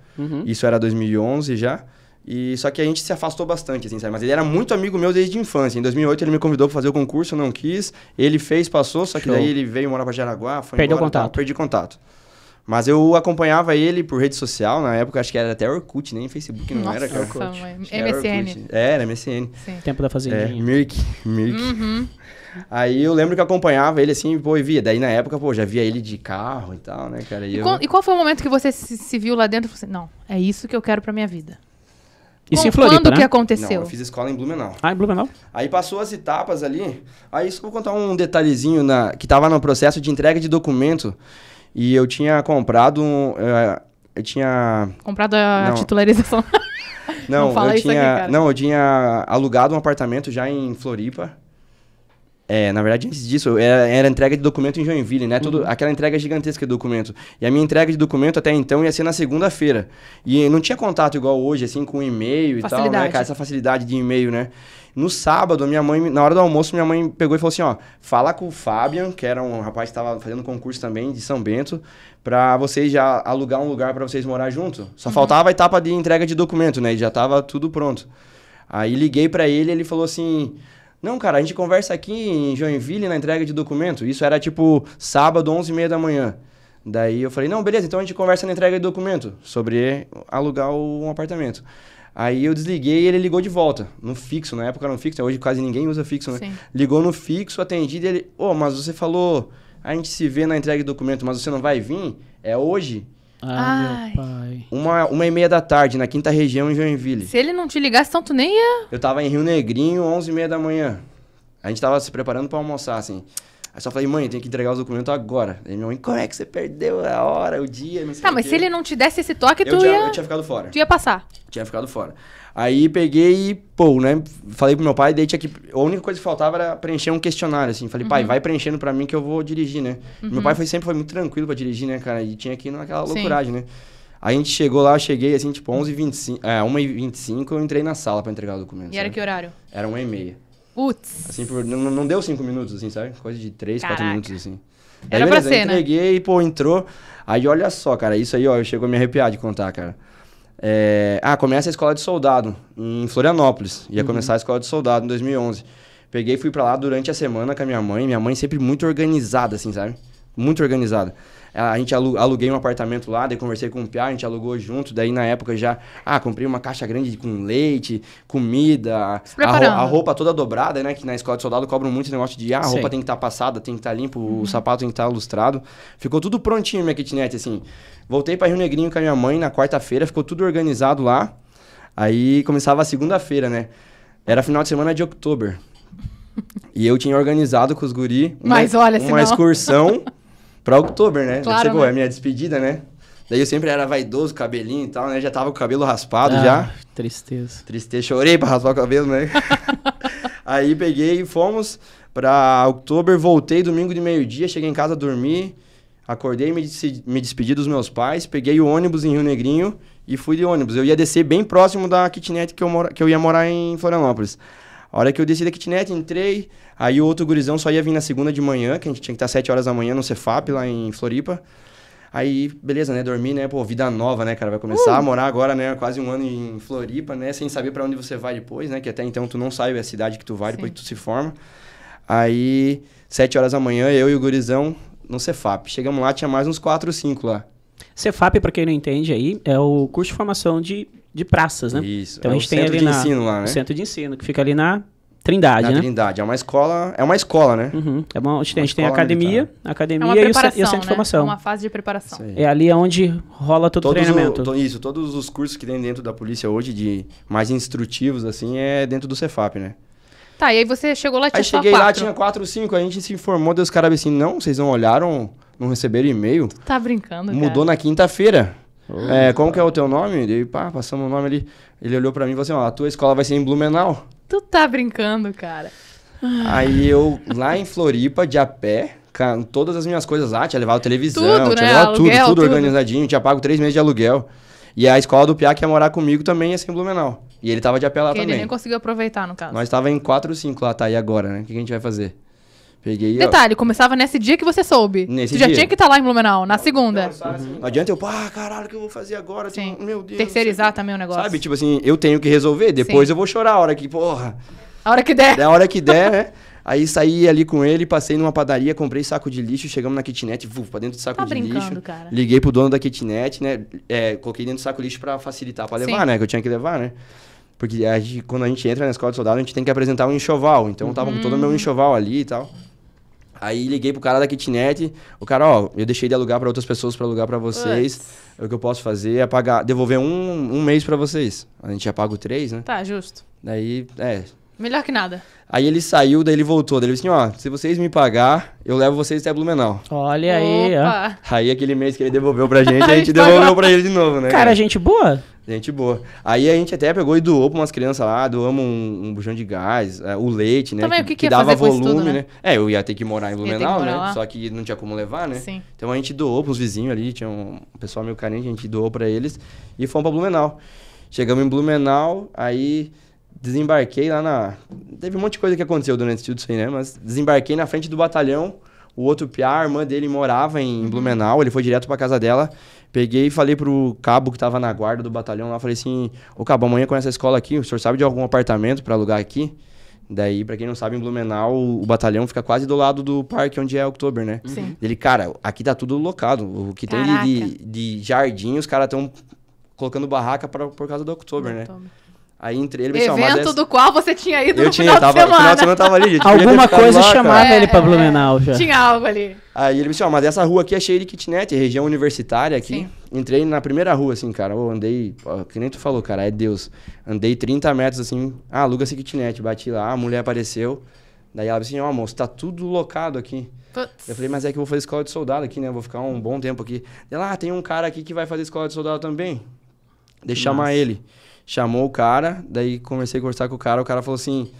[SPEAKER 3] isso era 2011 já, e só que a gente se afastou bastante, assim, sabe? Mas ele era muito amigo meu desde a infância. Em 2008 ele me convidou pra fazer o concurso, eu não quis, ele fez, passou, só que daí ele veio morar pra Jaraguá, foi
[SPEAKER 1] Perdeu
[SPEAKER 3] embora,
[SPEAKER 1] contato.
[SPEAKER 3] tal, perdi contato. Mas eu acompanhava ele por rede social, na época acho que era até Orkut, nem Facebook não era, cara.
[SPEAKER 2] Nossa, mãe.
[SPEAKER 3] Acho que era
[SPEAKER 2] MSN.
[SPEAKER 3] Orkut. Era MSN.
[SPEAKER 2] Sim.
[SPEAKER 1] Tempo da fazendinha.
[SPEAKER 3] Mirk. Aí eu lembro que eu acompanhava ele assim, pô, e via. Daí na época, pô, já via ele de carro e tal, né, cara?
[SPEAKER 2] E qual foi o momento que você se viu lá dentro e falou assim, não, é isso que eu quero pra minha vida?
[SPEAKER 1] Isso em Floripa,
[SPEAKER 2] Quando
[SPEAKER 1] né?
[SPEAKER 2] que
[SPEAKER 3] Não,
[SPEAKER 2] aconteceu?
[SPEAKER 3] eu fiz escola em Blumenau.
[SPEAKER 1] Ah, em Blumenau?
[SPEAKER 3] Aí passou as etapas ali, aí só vou contar um detalhezinho que tava no processo de entrega de documento e eu tinha comprado
[SPEAKER 2] Comprado a
[SPEAKER 3] Não.
[SPEAKER 2] titularização.
[SPEAKER 3] Não,
[SPEAKER 2] Não fala
[SPEAKER 3] eu
[SPEAKER 2] isso aqui,
[SPEAKER 3] tinha,
[SPEAKER 2] cara.
[SPEAKER 3] não, eu tinha alugado um apartamento já em Floripa. Na verdade, antes disso, era entrega de documento em Joinville, né? Aquela entrega gigantesca de documento. E a minha entrega de documento até então ia ser na segunda-feira. E não tinha contato igual hoje, assim, com e-mail e tal, né,
[SPEAKER 2] Facilidade.
[SPEAKER 3] cara? Essa facilidade de e-mail, né? No sábado, minha mãe, na hora do almoço, minha mãe pegou e falou assim, ó, fala com o Fabian, que era um rapaz que estava fazendo concurso também de São Bento, pra vocês já alugar um lugar pra vocês morar junto. Só faltava a etapa de entrega de documento, né? E já tava tudo pronto. Aí liguei pra ele e ele falou assim... Não, cara, a gente conversa aqui em Joinville na entrega de documento. Isso era tipo sábado, 11h30 da manhã. Daí eu falei, não, beleza, então a gente conversa na entrega de documento sobre alugar um apartamento. Aí eu desliguei e ele ligou de volta, no fixo, na época era no fixo, hoje quase ninguém usa fixo, né?
[SPEAKER 2] Sim.
[SPEAKER 3] Ligou no fixo, atendi e ele, mas você falou, a gente se vê na entrega de documento, mas você não vai vir? É hoje?
[SPEAKER 2] Ai.
[SPEAKER 1] Meu pai.
[SPEAKER 3] 1h30 da tarde, na 5ª região em Joinville.
[SPEAKER 2] Se ele não te ligasse, então tu nem ia...
[SPEAKER 3] Eu tava em Rio Negrinho, 11h30 da manhã. A gente tava se preparando pra almoçar, assim. Aí só falei, mãe, tem que entregar os documentos agora. Aí minha mãe, como é que você perdeu a hora, o dia, não sei
[SPEAKER 2] Tá,
[SPEAKER 3] o
[SPEAKER 2] mas
[SPEAKER 3] quê.
[SPEAKER 2] se ele não te desse esse toque,
[SPEAKER 3] Eu
[SPEAKER 2] tu
[SPEAKER 3] tinha ficado fora.
[SPEAKER 2] ia passar.
[SPEAKER 3] Tinha ficado fora. Aí peguei e, pô, né, falei pro meu pai, daí tinha que... A única coisa que faltava era preencher um questionário, assim. Falei, pai, vai preenchendo pra mim que eu vou dirigir, né? Meu pai sempre foi muito tranquilo pra dirigir, né, cara? E tinha que ir naquela
[SPEAKER 2] Sim.
[SPEAKER 3] loucuragem, né? Aí a gente chegou lá, eu cheguei, assim, tipo, 1h25, eu entrei na sala pra entregar o documento.
[SPEAKER 2] E era
[SPEAKER 3] sabe?
[SPEAKER 2] que horário?
[SPEAKER 3] Era 1h30.
[SPEAKER 2] Putz.
[SPEAKER 3] Assim, não deu 5 minutos, assim, sabe? Coisa de 3, 4
[SPEAKER 2] Caraca.
[SPEAKER 3] minutos, assim.
[SPEAKER 2] Era pra
[SPEAKER 3] beleza,
[SPEAKER 2] ser,
[SPEAKER 3] eu
[SPEAKER 2] né?
[SPEAKER 3] entreguei, pô, entrou. Aí, olha só, cara, isso aí, ó, chegou a me arrepiar de contar, cara. Começa a escola de soldado em Florianópolis. Ia começar a escola de soldado em 2011. Peguei e fui pra lá durante a semana com a minha mãe. Minha mãe sempre muito organizada, assim, sabe? Muito organizada. A gente aluguei um apartamento lá, daí conversei com o Piá, a gente alugou junto. Daí, na época, já... comprei uma caixa grande com leite, comida...
[SPEAKER 2] Se preparando.
[SPEAKER 3] A roupa toda dobrada, né? Que na escola de soldado cobram muito esse negócio de... a
[SPEAKER 1] Sei.
[SPEAKER 3] roupa tem que estar passada, tem que estar limpo, o sapato tem que estar lustrado. Ficou tudo prontinho, minha kitnet, assim. Voltei pra Rio Negrinho com a minha mãe na quarta-feira, ficou tudo organizado lá. Aí, começava a segunda-feira, né? Era final de semana de outubro. E eu tinha organizado com os guri
[SPEAKER 2] Mas olha, se
[SPEAKER 3] uma
[SPEAKER 2] não-
[SPEAKER 3] excursão pra outubro, né?
[SPEAKER 2] Claro,
[SPEAKER 3] Chegou,
[SPEAKER 2] né?
[SPEAKER 3] é a minha despedida, né? Daí eu sempre era vaidoso, cabelinho e tal, né? Já tava com o cabelo raspado já.
[SPEAKER 1] Tristeza.
[SPEAKER 3] Tristeza, chorei pra raspar o cabelo, né? Aí peguei e fomos pra outubro, voltei domingo de meio-dia, cheguei em casa, dormi, acordei, me despedi dos meus pais, peguei o ônibus em Rio Negrinho e fui de ônibus. Eu ia descer bem próximo da kitnet que eu ia morar em Florianópolis. A hora que eu desci da kitnet, entrei, aí o outro gurizão só ia vir na segunda de manhã, que a gente tinha que estar 7 horas da manhã no Cefap, lá em Floripa. Aí, beleza, né, dormi, né, pô, vida nova, né, cara, vai começar a morar agora, né, quase 1 ano em Floripa, né, sem saber pra onde você vai depois, né, que até então tu não sabe a cidade que tu vai, depois que tu se forma. Aí, 7 horas da manhã, eu e o gurizão no Cefap. Chegamos lá, tinha mais uns 4 ou 5 lá.
[SPEAKER 1] Cefap, pra quem não entende aí, é o curso de formação de praças, né?
[SPEAKER 3] Isso,
[SPEAKER 1] Então
[SPEAKER 3] é
[SPEAKER 1] a
[SPEAKER 3] o
[SPEAKER 1] gente tem
[SPEAKER 3] centro
[SPEAKER 1] ali
[SPEAKER 3] de ensino lá, né?
[SPEAKER 1] o centro de ensino, que fica ali na Trindade,
[SPEAKER 3] Na
[SPEAKER 1] né?
[SPEAKER 3] Trindade. É uma escola, né?
[SPEAKER 1] Uhum. A gente tem a
[SPEAKER 3] escola
[SPEAKER 1] academia,
[SPEAKER 2] É uma
[SPEAKER 1] e o
[SPEAKER 2] preparação,
[SPEAKER 1] centro de formação.
[SPEAKER 2] É uma fase de preparação.
[SPEAKER 3] Isso aí.
[SPEAKER 1] É ali onde rola todo o treinamento.
[SPEAKER 3] Todos os cursos que tem dentro da polícia hoje, de mais instrutivos, assim, é dentro do Cefap, né?
[SPEAKER 2] Tá, e aí você chegou lá, tinha
[SPEAKER 3] Aí
[SPEAKER 2] só
[SPEAKER 3] cheguei lá,
[SPEAKER 2] 4.
[SPEAKER 3] tinha 4 ou 5, a gente se informou, Deus caras assim, não, vocês não olharam, não receberam e-mail?
[SPEAKER 2] Tá brincando,
[SPEAKER 3] Mudou
[SPEAKER 2] cara.
[SPEAKER 3] na quinta-feira. Como que é o teu nome? Daí, passamos o nome ali. Ele olhou pra mim e falou assim, ó, a tua escola vai ser em Blumenau.
[SPEAKER 2] Tu tá brincando, cara.
[SPEAKER 3] Aí eu, lá em Floripa, de a pé, com todas as minhas coisas lá, tinha levado televisão,
[SPEAKER 2] Tudo,
[SPEAKER 3] tinha
[SPEAKER 2] né?
[SPEAKER 3] levado
[SPEAKER 2] Aluguel,
[SPEAKER 3] tudo
[SPEAKER 2] tudo.
[SPEAKER 3] organizadinho, tinha pago 3 meses de aluguel. E a escola do Piá que ia morar comigo também ia ser em Blumenau. E ele tava de a pé lá
[SPEAKER 2] Porque ele
[SPEAKER 3] também.
[SPEAKER 2] nem conseguiu aproveitar, no caso.
[SPEAKER 3] Nós tava em 4 ou 5 lá, tá, e agora, né? O que a gente vai fazer? Peguei, ó,
[SPEAKER 2] Detalhe, começava nesse dia que você soube.
[SPEAKER 3] Nesse
[SPEAKER 2] Tu já
[SPEAKER 3] dia.
[SPEAKER 2] tinha que estar lá em Blumenau, na segunda.
[SPEAKER 3] Não adianta eu, caralho, o que eu vou fazer agora?
[SPEAKER 2] Sim.
[SPEAKER 3] Meu Deus.
[SPEAKER 2] Terceirizar
[SPEAKER 3] não sei o
[SPEAKER 2] também o
[SPEAKER 3] quê.
[SPEAKER 2] negócio.
[SPEAKER 3] Sabe, tipo assim, eu tenho que resolver, depois
[SPEAKER 2] Sim.
[SPEAKER 3] eu vou chorar a hora que, porra,
[SPEAKER 2] A hora que der.
[SPEAKER 3] da hora que der, né? Aí saí ali com ele, passei numa padaria, comprei saco de lixo, chegamos na kitnet, pra dentro do saco
[SPEAKER 2] Tá
[SPEAKER 3] de
[SPEAKER 2] brincando,
[SPEAKER 3] lixo.
[SPEAKER 2] cara.
[SPEAKER 3] Liguei pro dono da kitnet, né? Coloquei dentro do saco de lixo pra facilitar, pra levar,
[SPEAKER 2] Sim.
[SPEAKER 3] né? Que eu tinha que levar, né? Porque quando a gente entra na escola de soldado, a gente tem que apresentar um enxoval. Então tava com todo o meu enxoval ali e tal. Aí liguei pro cara da kitnet, o cara, ó, eu deixei de alugar pra outras pessoas pra alugar pra vocês. O que eu posso fazer é pagar, devolver um mês pra vocês. A gente já paga 3, né?
[SPEAKER 2] Tá, justo.
[SPEAKER 3] Daí,
[SPEAKER 2] Melhor que nada.
[SPEAKER 3] Aí ele saiu, daí ele voltou. Daí ele disse assim, ó, se vocês me pagar, eu levo vocês até Blumenau.
[SPEAKER 1] Olha aí, ó.
[SPEAKER 2] Opa.
[SPEAKER 3] Aí aquele mês que ele devolveu pra gente, a
[SPEAKER 2] A
[SPEAKER 3] gente
[SPEAKER 2] gente
[SPEAKER 3] devolveu
[SPEAKER 2] pagou.
[SPEAKER 3] pra ele de novo, né?
[SPEAKER 1] Cara, gente boa.
[SPEAKER 3] Gente boa. Aí a gente até pegou e doou pra umas crianças lá, doamos um bujão de gás, o leite, né?
[SPEAKER 2] Também, o que ia
[SPEAKER 3] dava
[SPEAKER 2] fazer com isso
[SPEAKER 3] volume,
[SPEAKER 2] tudo, né?
[SPEAKER 3] Eu ia ter que morar em
[SPEAKER 2] ter que
[SPEAKER 3] Blumenau,
[SPEAKER 2] morar
[SPEAKER 3] né?
[SPEAKER 2] lá.
[SPEAKER 3] Só que não tinha como levar, né?
[SPEAKER 2] Sim.
[SPEAKER 3] Então a gente doou pros vizinhos ali, tinha um pessoal meio carente, a gente doou pra eles e fomos pra Blumenau. Chegamos em Blumenau, aí desembarquei lá na... Teve um monte de coisa que aconteceu durante tudo isso aí, né? Mas desembarquei na frente do batalhão, o outro piá, a irmã dele morava em Blumenau, ele foi direto pra casa dela. Peguei e falei pro cabo que tava na guarda do batalhão lá, falei assim, ô cabo, amanhã conhece a escola aqui, o senhor sabe de algum apartamento pra alugar aqui? Daí, pra quem não sabe, em Blumenau, o batalhão fica quase do lado do parque onde é Oktober, né?
[SPEAKER 2] Sim.
[SPEAKER 3] Ele, cara, aqui tá tudo locado. O que tem
[SPEAKER 2] Caraca.
[SPEAKER 3] de jardim, os caras estão colocando barraca por causa do Oktober, né? Aí entre ele e
[SPEAKER 2] Evento do qual você tinha ido
[SPEAKER 3] eu
[SPEAKER 2] no
[SPEAKER 3] tinha,
[SPEAKER 2] final de
[SPEAKER 3] no final de
[SPEAKER 2] semana.
[SPEAKER 3] semana eu tava ali, gente.
[SPEAKER 1] Alguma coisa
[SPEAKER 3] chamada.
[SPEAKER 1] chamava ele pra Blumenau já.
[SPEAKER 2] Tinha algo ali.
[SPEAKER 3] Aí ele me disse, ó, mas essa rua aqui é cheia de kitnet, é região universitária aqui.
[SPEAKER 2] Sim.
[SPEAKER 3] Entrei na primeira rua, assim, cara, eu andei, ó, que nem tu falou, cara, é Deus. Andei 30 metros, assim, aluga-se kitnet, bati lá, a mulher apareceu. Daí ela disse assim, ó, moço, tá tudo locado aqui.
[SPEAKER 2] Putz.
[SPEAKER 3] Eu falei, mas é que eu vou fazer escola de soldado aqui, né, eu vou ficar um bom tempo aqui. Ela, tem um cara aqui que vai fazer escola de soldado também. Deixa eu chamar ele. Chamou o cara, daí comecei a conversar com o cara falou assim,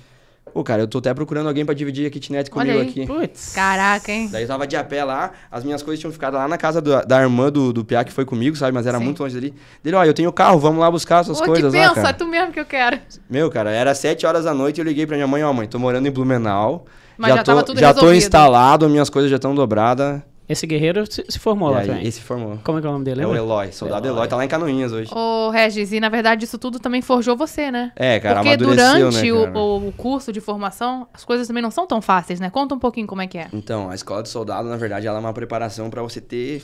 [SPEAKER 3] pô, cara, eu tô até procurando alguém pra dividir a kitnet comigo
[SPEAKER 2] aí.
[SPEAKER 3] aqui.
[SPEAKER 1] Putz.
[SPEAKER 2] Caraca, hein?
[SPEAKER 3] Daí eu tava de a pé lá, as minhas coisas tinham ficado lá na casa da irmã do Piá que foi comigo, sabe? Mas era
[SPEAKER 2] Sim.
[SPEAKER 3] muito longe dali. Dele, ó, eu tenho carro, vamos lá buscar essas
[SPEAKER 2] Ô,
[SPEAKER 3] coisas
[SPEAKER 2] que
[SPEAKER 3] lá,
[SPEAKER 2] pensa,
[SPEAKER 3] cara.
[SPEAKER 2] é tu mesmo que eu quero.
[SPEAKER 3] Meu, cara, era 7 horas da noite e eu liguei pra minha mãe, ó, mãe, tô morando em Blumenau.
[SPEAKER 2] Mas já tava tudo
[SPEAKER 3] já tô
[SPEAKER 2] resolvido.
[SPEAKER 3] instalado, minhas coisas já estão dobradas.
[SPEAKER 1] Esse guerreiro se formou
[SPEAKER 3] E
[SPEAKER 1] lá
[SPEAKER 3] aí,
[SPEAKER 1] também.
[SPEAKER 3] esse formou.
[SPEAKER 1] Como é que é o nome dele?
[SPEAKER 3] É o
[SPEAKER 1] lembra?
[SPEAKER 3] Eloy, soldado Eloy, tá lá em Canoinhas hoje.
[SPEAKER 2] Ô, Regis, e na verdade isso tudo também forjou você, né?
[SPEAKER 3] É, cara,
[SPEAKER 2] Porque
[SPEAKER 3] amadureceu,
[SPEAKER 2] durante
[SPEAKER 3] né, cara?
[SPEAKER 2] o curso de formação, as coisas também não são tão fáceis, né? Conta um pouquinho como é que é.
[SPEAKER 3] Então, a escola de soldado, na verdade, ela é uma preparação pra você ter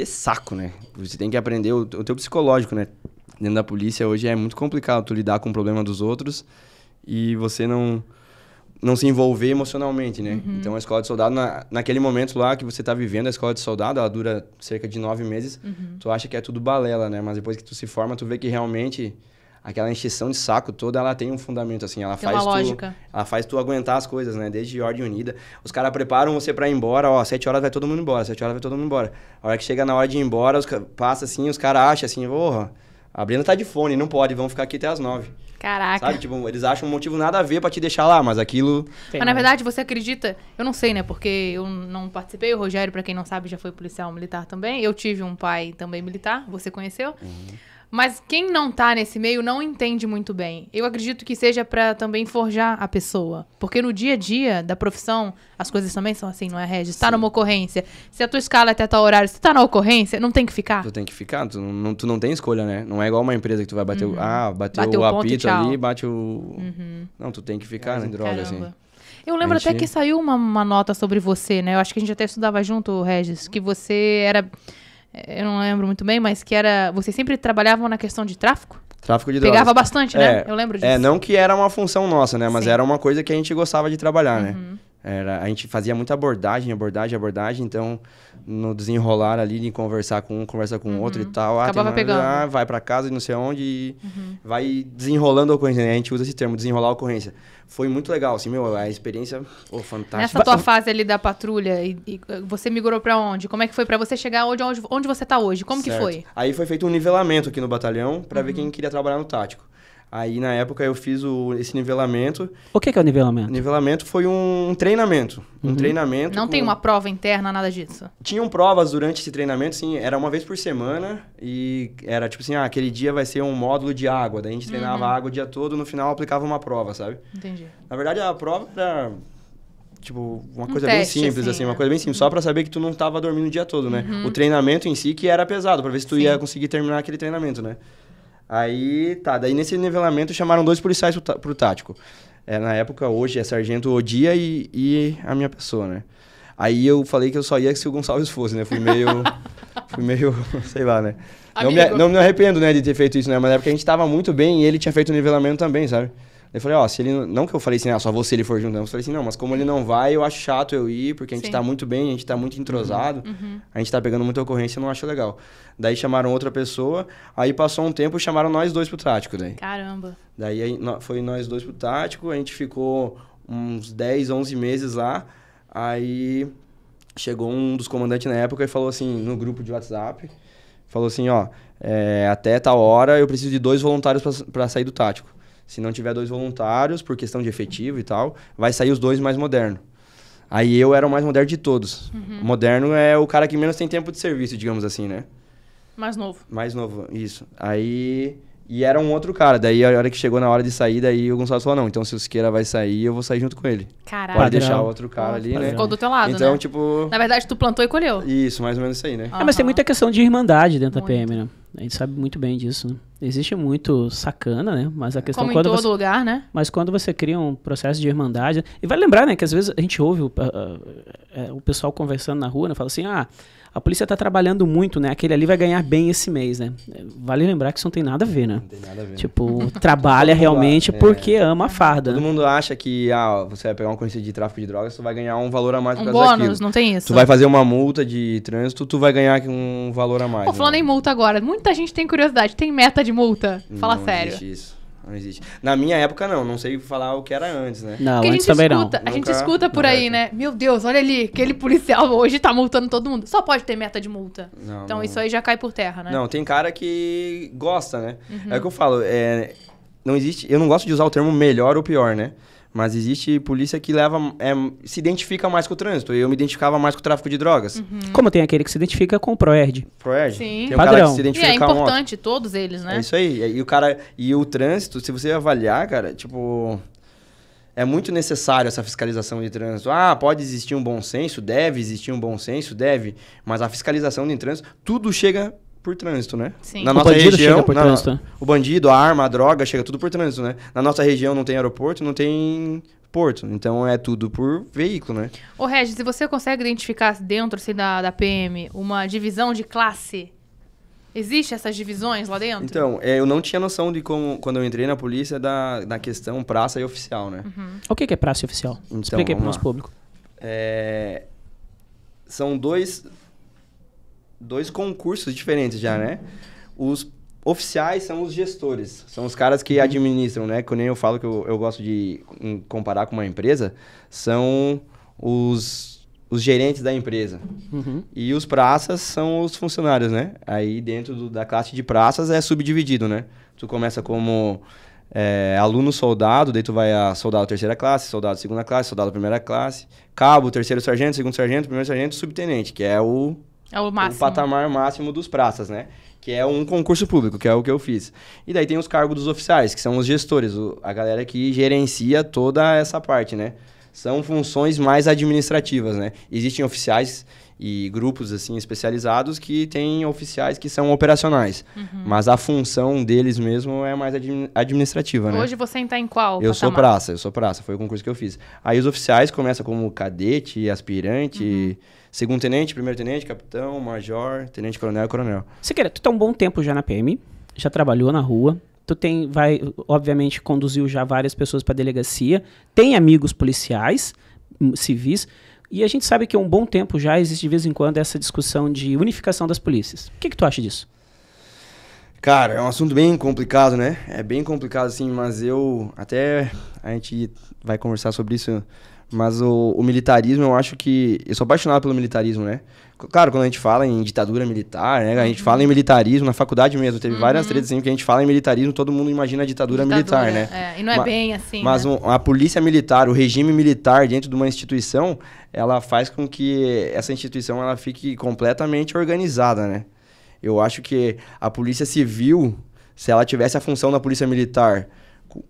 [SPEAKER 3] saco, né? Você tem que aprender o teu psicológico, né? Dentro da polícia hoje é muito complicado tu lidar com o problema dos outros e você não se envolver emocionalmente, né? Então, a escola de soldado, naquele momento lá que você tá vivendo, a escola de soldado, ela dura cerca de 9 meses, tu acha que é tudo balela, né? Mas depois que tu se forma, tu vê que realmente aquela encheção de saco toda, ela tem um fundamento, assim, ela
[SPEAKER 2] Tem
[SPEAKER 3] faz
[SPEAKER 2] uma lógica.
[SPEAKER 3] ela faz tu aguentar as coisas, né? Desde ordem unida. Os caras preparam você pra ir embora, ó, 7 horas vai todo mundo embora, 7 horas vai todo mundo embora. A hora que chega na hora de ir embora, passa assim, os caras acham assim, porra, a Brenda tá de fone, não pode, vamos ficar aqui até as 9.
[SPEAKER 2] Caraca.
[SPEAKER 3] Sabe? Tipo, eles acham um motivo nada a ver pra te deixar lá, mas aquilo...
[SPEAKER 1] Tem,
[SPEAKER 2] Mas na
[SPEAKER 1] né?
[SPEAKER 2] verdade você acredita, eu não sei, né? Porque eu não participei, o Rogério, pra quem não sabe, já foi policial militar também. Eu tive um pai também militar, você conheceu? Mas quem não tá nesse meio não entende muito bem. Eu acredito que seja pra também forjar a pessoa. Porque no dia a dia da profissão, as coisas também são assim, não é, Regis? Tá numa ocorrência. Se a tua escala é até tal horário, se tá na ocorrência, não tem que ficar.
[SPEAKER 3] Tu tem que ficar, tu não tem escolha, né? Não é igual uma empresa que tu vai bater bateu
[SPEAKER 2] Bateu
[SPEAKER 3] o
[SPEAKER 2] o ponto e
[SPEAKER 3] apito
[SPEAKER 2] tchau.
[SPEAKER 3] ali, bate o... Não, tu tem que ficar, né? Droga, assim.
[SPEAKER 2] Caramba. Eu lembro
[SPEAKER 3] A gente-
[SPEAKER 2] até que saiu uma nota sobre você, né? Eu acho que a gente até estudava junto, Regis, que você era... Eu não lembro muito bem, mas que era... Vocês sempre trabalhavam na questão de tráfico?
[SPEAKER 3] Tráfico de drogas.
[SPEAKER 2] Pegava bastante, né? Eu lembro disso.
[SPEAKER 3] Não que era uma função nossa, né? Mas
[SPEAKER 2] Sim.
[SPEAKER 3] era uma coisa que a gente gostava de trabalhar, né? A gente fazia muita abordagem, então no desenrolar ali, de conversar com um, conversa com o outro e tal.
[SPEAKER 2] Acabava pegando.
[SPEAKER 3] Vai pra casa e não sei onde e vai desenrolando a ocorrência, né? A gente usa esse termo, desenrolar a ocorrência. Foi muito legal, assim, a experiência, fantástica.
[SPEAKER 2] Nessa tua fase ali da patrulha, e você migrou pra onde? Como é que foi pra você chegar onde você tá hoje? Como
[SPEAKER 3] Certo.
[SPEAKER 2] que foi?
[SPEAKER 3] Aí foi feito um nivelamento aqui no batalhão pra ver quem queria trabalhar no tático. Aí, na época, eu fiz esse nivelamento.
[SPEAKER 1] O que é o nivelamento?
[SPEAKER 3] Nivelamento foi um treinamento. Um treinamento.
[SPEAKER 2] Não tem uma prova interna, nada disso?
[SPEAKER 3] Tinham provas durante esse treinamento, sim. Era uma vez por semana. E era tipo assim, aquele dia vai ser um módulo de água. Daí a gente treinava a água o dia todo, no final aplicava uma prova, sabe?
[SPEAKER 2] Entendi.
[SPEAKER 3] Na verdade, a prova era... Tipo, uma coisa
[SPEAKER 2] teste,
[SPEAKER 3] bem simples, assim,
[SPEAKER 2] né?
[SPEAKER 3] uma coisa bem simples, só pra saber que tu não tava dormindo o dia todo, né? O treinamento em si que era pesado, pra ver se tu ia conseguir terminar aquele treinamento, né? Aí, daí nesse nivelamento chamaram 2 policiais pro tático. Na época, hoje, é Sargento Odia e a minha pessoa, né? Aí eu falei que eu só ia se o Gonçalves fosse, né? Fui meio, sei lá, né? Não me arrependo, né, de ter feito isso, né? Mas na época a gente tava muito bem e ele tinha feito o nivelamento também, sabe? Eu falei, se ele... Não que eu falei assim, só você ele for junto, não. Eu falei assim, não, mas como ele não vai, eu acho chato eu ir, porque a gente tá muito bem, a gente tá muito entrosado, a gente tá pegando muita ocorrência, eu não acho legal. Daí chamaram outra pessoa, aí passou um tempo e chamaram nós 2 pro tático, daí.
[SPEAKER 2] Caramba.
[SPEAKER 3] Daí foi nós 2 pro tático, a gente ficou uns 10, 11 meses lá, aí chegou um dos comandantes na época e falou assim, no grupo de WhatsApp, falou assim, até tal hora eu preciso de 2 voluntários pra sair do tático. Se não tiver 2 voluntários, por questão de efetivo e tal, vai sair os 2 mais modernos. Aí eu era o mais moderno de todos. O moderno é o cara que menos tem tempo de serviço, digamos assim, né?
[SPEAKER 2] Mais novo.
[SPEAKER 3] Mais novo, isso. Aí... E era um outro cara. Daí, a hora que chegou na hora de sair, daí o Gonçalo falou, não, então se o Siqueira vai sair, eu vou sair junto com ele.
[SPEAKER 2] Caralho.
[SPEAKER 3] Pode deixar o outro cara ali, né?
[SPEAKER 2] Ficou do teu lado,
[SPEAKER 3] então,
[SPEAKER 2] né?
[SPEAKER 3] tipo...
[SPEAKER 2] Na verdade, tu plantou e colheu.
[SPEAKER 3] Isso, mais ou menos isso aí, né?
[SPEAKER 1] Mas tem muita questão de irmandade dentro da PM, né? A gente sabe muito bem disso, né? Existe muito sacana, né? Mas a questão...
[SPEAKER 2] Como em todo lugar, né?
[SPEAKER 1] Mas quando você cria um processo de irmandade... E vai lembrar, né? Que às vezes a gente ouve o pessoal conversando na rua, né? Fala assim, a polícia tá trabalhando muito, né? Aquele ali vai ganhar bem esse mês, né? Vale lembrar que isso não tem nada a ver, né?
[SPEAKER 3] Não tem nada a ver.
[SPEAKER 1] Tipo, trabalha realmente porque ama a farda.
[SPEAKER 3] Todo mundo acha que, você vai pegar uma coisa de tráfico de drogas, tu vai ganhar um valor a mais por
[SPEAKER 2] Um
[SPEAKER 3] causa
[SPEAKER 2] bônus,
[SPEAKER 3] daquilo.
[SPEAKER 2] não tem isso.
[SPEAKER 3] Tu vai fazer uma multa de trânsito, tu vai ganhar um valor a mais.
[SPEAKER 2] Pô, falando em multa agora, muita gente tem curiosidade. Tem meta de multa? Fala sério.
[SPEAKER 3] Não existe isso. Não existe. Na minha época, não sei falar o que era antes, né?
[SPEAKER 1] Não,
[SPEAKER 2] Porque
[SPEAKER 1] antes também não.
[SPEAKER 2] A gente escuta por aí, né? Meu Deus, olha ali, aquele policial hoje tá multando todo mundo. Só pode ter meta de multa.
[SPEAKER 3] Não,
[SPEAKER 2] Então
[SPEAKER 3] não.
[SPEAKER 2] isso aí já cai por terra, né?
[SPEAKER 3] Não, tem cara que gosta, né? É o que eu falo, não existe... Eu não gosto de usar o termo melhor ou pior, né? Mas existe polícia que se identifica mais com o trânsito. Eu me identificava mais com o tráfico de drogas.
[SPEAKER 1] Como tem aquele que se identifica com o ProERD.
[SPEAKER 3] ProERD.
[SPEAKER 2] Sim.
[SPEAKER 3] Tem um
[SPEAKER 1] Padrão.
[SPEAKER 3] cara que se
[SPEAKER 2] E
[SPEAKER 3] identifica
[SPEAKER 2] é
[SPEAKER 3] com a moto.
[SPEAKER 2] importante, todos eles, né?
[SPEAKER 3] É isso aí. E o trânsito, se você avaliar, cara, tipo... É muito necessário essa fiscalização de trânsito. Pode existir um bom senso? Deve existir um bom senso? Deve. Mas a fiscalização de trânsito, tudo chega por trânsito, né?
[SPEAKER 2] Sim.
[SPEAKER 3] Na
[SPEAKER 1] O
[SPEAKER 3] nossa
[SPEAKER 1] bandido
[SPEAKER 3] região,
[SPEAKER 1] chega por trânsito, né?
[SPEAKER 3] O bandido, a arma, a droga, chega tudo por trânsito, né? Na nossa região não tem aeroporto, não tem porto. Então é tudo por veículo, né?
[SPEAKER 2] Ô, Regis, se você consegue identificar dentro assim, da PM uma divisão de classe? Existe essas divisões lá dentro?
[SPEAKER 3] Então, eu não tinha noção de como, quando eu entrei na polícia, da questão praça e oficial, né?
[SPEAKER 1] O que é praça oficial?
[SPEAKER 3] Então,
[SPEAKER 1] Explica aí pro
[SPEAKER 3] vamos
[SPEAKER 1] nosso
[SPEAKER 3] lá.
[SPEAKER 1] público.
[SPEAKER 3] São dois concursos diferentes já, né? Os oficiais são os gestores, são os caras que administram, né? Que nem eu falo que eu gosto de comparar com uma empresa, são os gerentes da empresa. E os praças são os funcionários, né? Aí dentro da classe de praças é subdividido, né? Tu começa como aluno soldado, daí tu vai a soldado terceira classe, soldado segunda classe, soldado primeira classe, cabo, terceiro sargento, segundo sargento, primeiro sargento, subtenente, que é o
[SPEAKER 2] máximo.
[SPEAKER 3] o patamar máximo dos praças, né? Que é um concurso público, que é o que eu fiz. E daí tem os cargos dos oficiais, que são os gestores, a galera que gerencia toda essa parte, né? São funções mais administrativas, né? Existem oficiais e grupos, assim, especializados que têm oficiais que são operacionais. Mas a função deles mesmo é mais administrativa, né?
[SPEAKER 2] Hoje você está em qual
[SPEAKER 3] Eu sou
[SPEAKER 2] patamar?
[SPEAKER 3] praça, foi o concurso que eu fiz. Aí os oficiais começam como cadete, aspirante, segundo tenente, primeiro tenente, capitão, major, tenente coronel e coronel.
[SPEAKER 1] Siqueira, tu tá um bom tempo já na PM, já trabalhou na rua. obviamente, conduziu já várias pessoas para a delegacia, tem amigos policiais, civis, e a gente sabe que há um bom tempo já existe de vez em quando essa discussão de unificação das polícias. O que tu acha disso?
[SPEAKER 3] Cara, é um assunto bem complicado, né? É bem complicado, assim, mas a gente vai conversar sobre isso, mas o militarismo, eu acho que... Eu sou apaixonado pelo militarismo, né? Claro, quando a gente fala em ditadura militar, né? A gente fala em militarismo, na faculdade mesmo, teve várias tretas assim, que a gente fala em militarismo, todo mundo imagina a ditadura militar, né?
[SPEAKER 2] E não é bem assim,
[SPEAKER 3] mas
[SPEAKER 2] né?
[SPEAKER 3] A polícia militar, o regime militar dentro de uma instituição, ela faz com que essa instituição ela fique completamente organizada, né? Eu acho que a polícia civil, se ela tivesse a função da polícia militar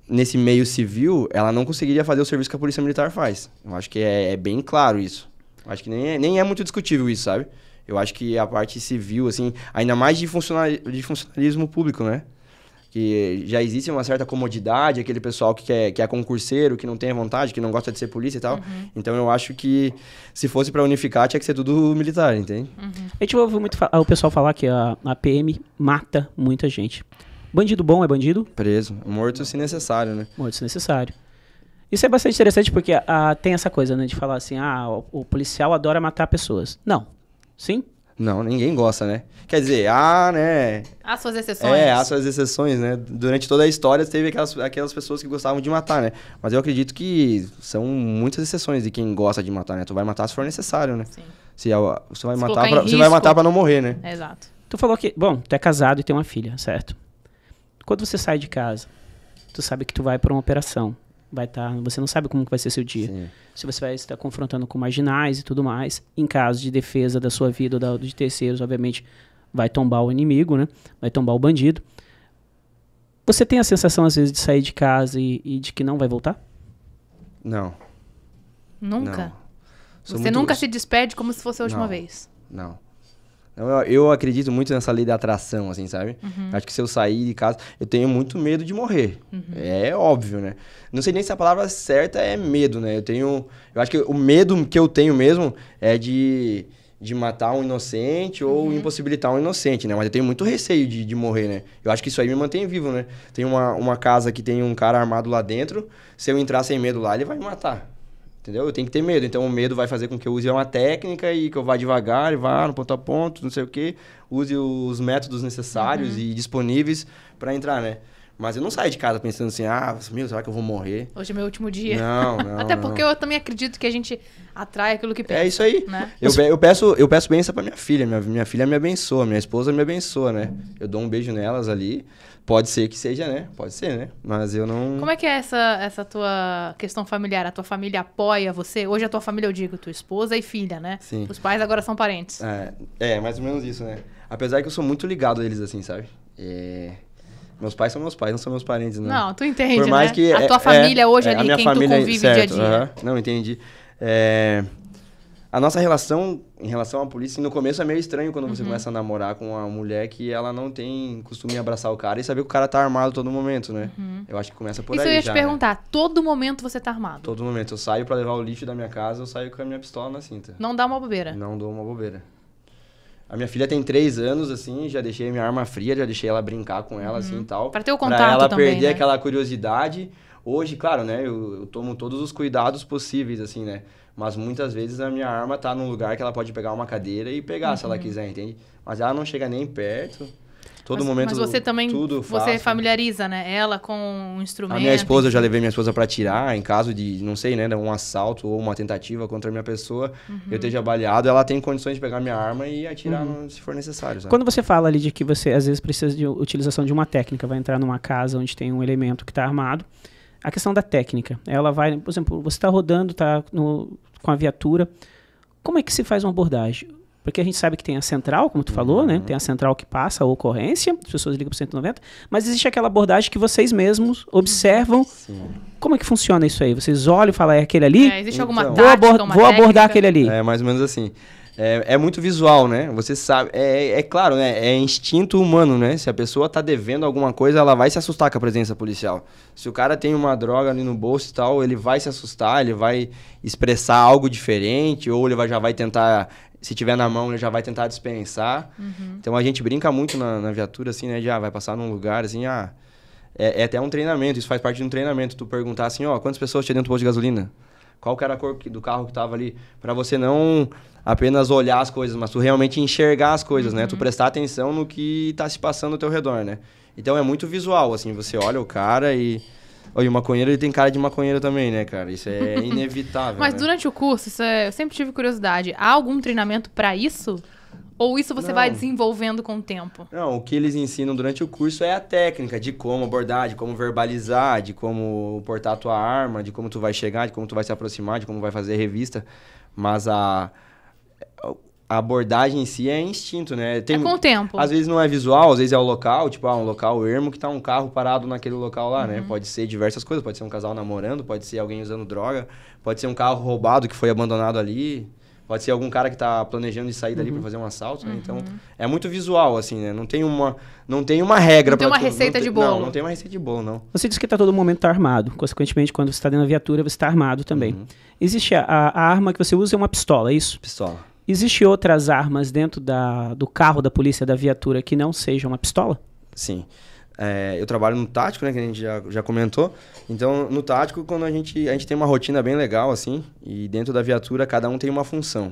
[SPEAKER 3] nesse meio civil, ela não conseguiria fazer o serviço que a polícia militar faz. Eu acho que é bem claro isso. Eu acho que nem é muito discutível isso, sabe? Eu acho que a parte civil, assim, ainda mais de funcionalismo público, né? Que já existe uma certa comodidade, aquele pessoal que é concurseiro, que não tem vontade, que não gosta de ser polícia e tal. Então eu acho que se fosse pra unificar, tinha que ser tudo militar, entende?
[SPEAKER 1] A gente ouve muito o pessoal falar que a PM mata muita gente. Bandido bom é bandido?
[SPEAKER 3] Preso. Morto se necessário, né?
[SPEAKER 1] Morto se necessário. Isso é bastante interessante porque tem essa coisa, né, de falar assim, o policial adora matar pessoas. Não. Sim?
[SPEAKER 3] Não, ninguém gosta, né? Quer dizer, né?
[SPEAKER 2] Há suas exceções.
[SPEAKER 3] Há suas exceções, né? Durante toda a história teve aquelas pessoas que gostavam de matar, né? Mas eu acredito que são muitas exceções de quem gosta de matar, né? Tu vai matar se for necessário, né? Sim. Você vai matar pra não morrer, né?
[SPEAKER 2] Exato.
[SPEAKER 1] Tu falou que, tu é casado e tem uma filha, certo? Quando você sai de casa, tu sabe que tu vai pra uma operação. Você não sabe como que vai ser seu dia.
[SPEAKER 3] Sim.
[SPEAKER 1] Se você vai estar confrontando com marginais e tudo mais, em caso de defesa da sua vida ou de terceiros, obviamente, vai tombar o inimigo, né? Vai tombar o bandido. Você tem a sensação, às vezes, de sair de casa e de que não vai voltar?
[SPEAKER 3] Não.
[SPEAKER 2] Nunca? Não. Você nunca se despede como se fosse a última vez?
[SPEAKER 3] Não. Eu acredito muito nessa lei da atração, assim, sabe? Acho que se eu sair de casa, eu tenho muito medo de morrer. É óbvio, né? Não sei nem se a palavra certa é medo, né? Eu acho que o medo que eu tenho mesmo é de matar um inocente ou impossibilitar um inocente, né? Mas eu tenho muito receio de morrer, né? Eu acho que isso aí me mantém vivo, né? Tem uma casa que tem um cara armado lá dentro, se eu entrar sem medo lá, ele vai me matar. Entendeu? Eu tenho que ter medo. Então, o medo vai fazer com que eu use uma técnica e que eu vá devagar, e vá no ponto a ponto, não sei o quê. Use os métodos necessários e disponíveis para entrar, né? Mas eu não saio de casa pensando assim, será que eu vou morrer?
[SPEAKER 2] Hoje é meu último dia.
[SPEAKER 3] Não.
[SPEAKER 2] Até porque eu também acredito que a gente atrai aquilo que pensa.
[SPEAKER 3] É isso aí.
[SPEAKER 2] Né?
[SPEAKER 3] Eu peço bênção pra minha filha. Minha filha me abençoa, minha esposa me abençoa, né? Eu dou um beijo nelas ali. Pode ser que seja, né? Pode ser, né? Mas eu não...
[SPEAKER 2] Como é que é essa tua questão familiar? A tua família apoia você? Hoje a tua família, eu digo, tua esposa e filha, né?
[SPEAKER 3] Sim.
[SPEAKER 2] Os pais agora são parentes.
[SPEAKER 3] Mais ou menos isso, né? Apesar que eu sou muito ligado a eles, assim, sabe? Meus pais são meus pais, não são meus parentes, não.
[SPEAKER 2] Não, tu entende,
[SPEAKER 3] por mais
[SPEAKER 2] né?
[SPEAKER 3] Que
[SPEAKER 2] a tua família hoje ali,
[SPEAKER 3] a minha
[SPEAKER 2] quem
[SPEAKER 3] família,
[SPEAKER 2] tu convive
[SPEAKER 3] certo,
[SPEAKER 2] dia a dia.
[SPEAKER 3] Não, entendi. A nossa relação, em relação à polícia, no começo é meio estranho quando você começa a namorar com uma mulher que ela não tem costume de abraçar o cara e saber que o cara tá armado todo momento, né? Eu acho que começa por aí já.
[SPEAKER 2] Isso eu ia te perguntar, todo momento você tá armado?
[SPEAKER 3] Todo momento. Eu saio pra levar o lixo da minha casa, eu saio com a minha pistola na cinta.
[SPEAKER 2] Não dá uma bobeira?
[SPEAKER 3] Não dou uma bobeira. A minha filha tem 3 anos, assim, já deixei minha arma fria, já deixei ela brincar com ela, assim, e tal.
[SPEAKER 2] Pra ter o contato
[SPEAKER 3] também, pra ela
[SPEAKER 2] também,
[SPEAKER 3] perder
[SPEAKER 2] né?
[SPEAKER 3] aquela curiosidade. Hoje, claro, né, eu tomo todos os cuidados possíveis, assim, né? Mas muitas vezes a minha arma tá num lugar que ela pode pegar uma cadeira e pegar, se ela quiser, entende? Mas ela não chega nem perto. Todo momento,
[SPEAKER 2] mas você também,
[SPEAKER 3] tudo
[SPEAKER 2] você
[SPEAKER 3] faço.
[SPEAKER 2] familiariza, né? Ela com um instrumento.
[SPEAKER 3] A minha esposa, eu já levei minha esposa pra atirar, em caso de, não sei, né, um assalto ou uma tentativa contra a minha pessoa, eu esteja baleado, ela tem condições de pegar minha arma e atirar se for necessário, sabe?
[SPEAKER 1] Quando você fala ali de que você, às vezes, precisa de utilização de uma técnica, vai entrar numa casa onde tem um elemento que está armado, a questão da técnica, ela vai, por exemplo, você está rodando, com a viatura, como é que se faz uma abordagem? Porque a gente sabe que tem a central, como tu falou, né? Tem a central que passa a ocorrência, as pessoas ligam para 190, mas existe aquela abordagem que vocês mesmos observam.
[SPEAKER 3] Sim.
[SPEAKER 1] Como é que funciona isso aí? Vocês olham e falam, é aquele ali?
[SPEAKER 2] Existe alguma
[SPEAKER 3] Então,
[SPEAKER 2] tática,
[SPEAKER 1] vou abordar aquele ali.
[SPEAKER 3] É mais ou menos assim. É muito visual, né? Você sabe, é claro, né? É instinto humano, né? Se a pessoa tá devendo alguma coisa, ela vai se assustar com a presença policial. Se o cara tem uma droga ali no bolso e tal, ele vai se assustar, ele vai expressar algo diferente, ou ele já vai tentar, se tiver na mão, ele já vai tentar dispensar. Então a gente brinca muito na viatura, assim, né? Já vai passar num lugar, assim, É até um treinamento, isso faz parte de um treinamento. Tu perguntar assim, ó, quantas pessoas tinha dentro do posto de gasolina? Qual que era a cor do carro que tava ali? Pra você não apenas olhar as coisas, mas tu realmente enxergar as coisas, né? Tu prestar atenção no que tá se passando ao teu redor, né? Então é muito visual, assim, você olha o cara e... Olha, o maconheiro, ele tem cara de maconheiro também, né, cara? Isso é inevitável,
[SPEAKER 2] Mas
[SPEAKER 3] né?
[SPEAKER 2] durante o curso, eu sempre tive curiosidade, há algum treinamento pra isso? Ou isso você vai desenvolvendo com o tempo?
[SPEAKER 3] Não, o que eles ensinam durante o curso é a técnica de como abordar, de como verbalizar, de como portar a tua arma, de como tu vai chegar, de como tu vai se aproximar, de como vai fazer revista. Mas a abordagem em si é instinto, né?
[SPEAKER 2] É com o tempo.
[SPEAKER 3] Às vezes não é visual, às vezes é o local, tipo, um local ermo que tá um carro parado naquele local lá, né? Pode ser diversas coisas, pode ser um casal namorando, pode ser alguém usando droga, pode ser um carro roubado que foi abandonado ali, pode ser algum cara que tá planejando de sair dali pra fazer um assalto, né? Então, é muito visual, assim, né? Não tem uma regra
[SPEAKER 2] Não tem
[SPEAKER 3] pra
[SPEAKER 2] uma receita de bolo.
[SPEAKER 3] Não tem uma receita de bolo, não.
[SPEAKER 1] Você disse que tá todo momento tá armado. Consequentemente, quando você está dentro da viatura, você está armado também. Existe a arma que você usa é uma pistola, é isso?
[SPEAKER 3] Pistola.
[SPEAKER 1] Existem outras armas dentro do carro da polícia, da viatura, que não sejam uma pistola?
[SPEAKER 3] Sim. Eu trabalho no tático, né, que a gente já comentou. Então, no tático, quando a gente tem uma rotina bem legal, assim, e dentro da viatura, cada um tem uma função.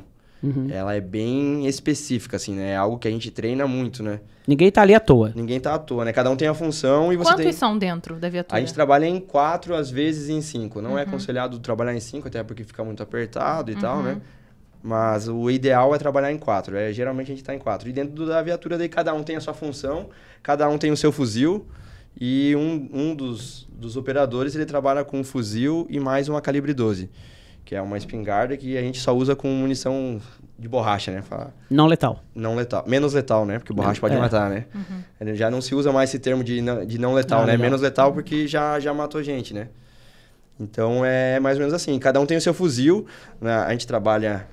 [SPEAKER 3] Ela é bem específica, assim, né? É algo que a gente treina muito, né?
[SPEAKER 1] Ninguém tá ali à toa.
[SPEAKER 3] Ninguém tá à toa, né? Cada um tem a função e você tem...
[SPEAKER 2] Quantos são dentro da viatura?
[SPEAKER 3] A gente trabalha em 4, às vezes em 5. Não é aconselhado trabalhar em 5, até porque fica muito apertado e tal, né? Mas o ideal é trabalhar em 4. Geralmente a gente tá em 4. E dentro da viatura, daí cada um tem a sua função, cada um tem o seu fuzil. E um dos operadores, ele trabalha com um fuzil e mais uma calibre 12. Que é uma espingarda que a gente só usa com munição de borracha, né?
[SPEAKER 1] Não letal.
[SPEAKER 3] Não letal. Menos letal, né? Porque borracha pode matar, né? Já não se usa mais esse termo de não letal, né?
[SPEAKER 1] Legal.
[SPEAKER 3] Menos letal porque já matou gente, né? Então, é mais ou menos assim. Cada um tem o seu fuzil, né? A gente trabalha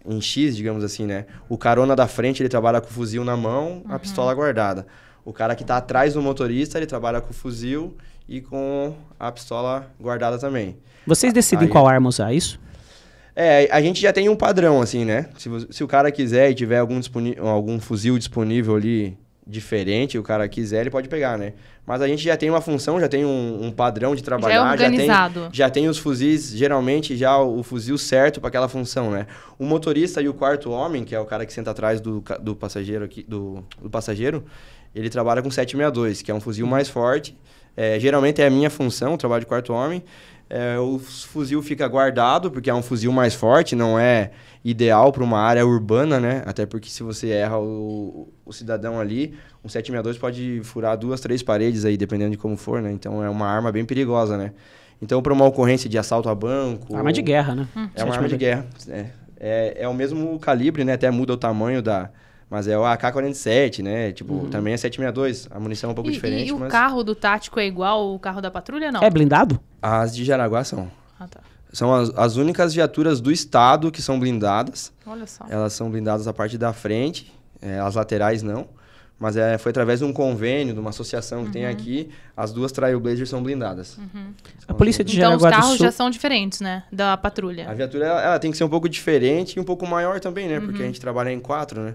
[SPEAKER 3] em X, digamos assim, né? O carona da frente, ele trabalha com o fuzil na mão, a pistola guardada. O cara que tá atrás do motorista, ele trabalha com o fuzil e com a pistola guardada também.
[SPEAKER 1] Vocês decidem qual arma usar, isso?
[SPEAKER 3] A gente já tem um padrão, assim, né? Se o cara quiser e tiver algum fuzil disponível ali diferente, o cara quiser, ele pode pegar, né? Mas a gente já tem uma função, já tem um padrão de trabalhar.
[SPEAKER 2] Já é organizado.
[SPEAKER 3] Já tem os fuzis, geralmente, já o fuzil certo para aquela função, né? O motorista e o quarto homem, que é o cara que senta atrás do passageiro aqui, do passageiro, ele trabalha com 762, que é um fuzil mais forte. Geralmente é a minha função, o trabalho de quarto homem. O fuzil fica guardado, porque é um fuzil mais forte, não é ideal para uma área urbana, né? Até porque se você erra o cidadão ali, um 762 pode furar 2, 3 paredes aí, dependendo de como for, né? Então é uma arma bem perigosa, né? Então, para uma ocorrência de assalto a banco...
[SPEAKER 1] Arma de guerra, né?
[SPEAKER 3] É uma arma de guerra. É o mesmo calibre, né? Até muda o tamanho da... Mas é o AK-47, né? Tipo, também é 762. A munição é um pouco diferente,
[SPEAKER 2] E
[SPEAKER 3] mas...
[SPEAKER 2] o carro do tático é igual o carro da patrulha, não?
[SPEAKER 1] É blindado?
[SPEAKER 3] As de Jaraguá são.
[SPEAKER 2] Ah, tá.
[SPEAKER 3] São as únicas viaturas do estado que são blindadas.
[SPEAKER 2] Olha só.
[SPEAKER 3] Elas são blindadas a parte da frente, as laterais não. Mas foi através de um convênio, de uma associação que tem aqui, as duas Trailblazers são blindadas.
[SPEAKER 1] A polícia de
[SPEAKER 2] Então os
[SPEAKER 1] Jaraguá do
[SPEAKER 2] carros
[SPEAKER 1] Sul...
[SPEAKER 2] já são diferentes, né? Da patrulha.
[SPEAKER 3] A viatura ela tem que ser um pouco diferente e um pouco maior também, né? Porque a gente trabalha em 4, né?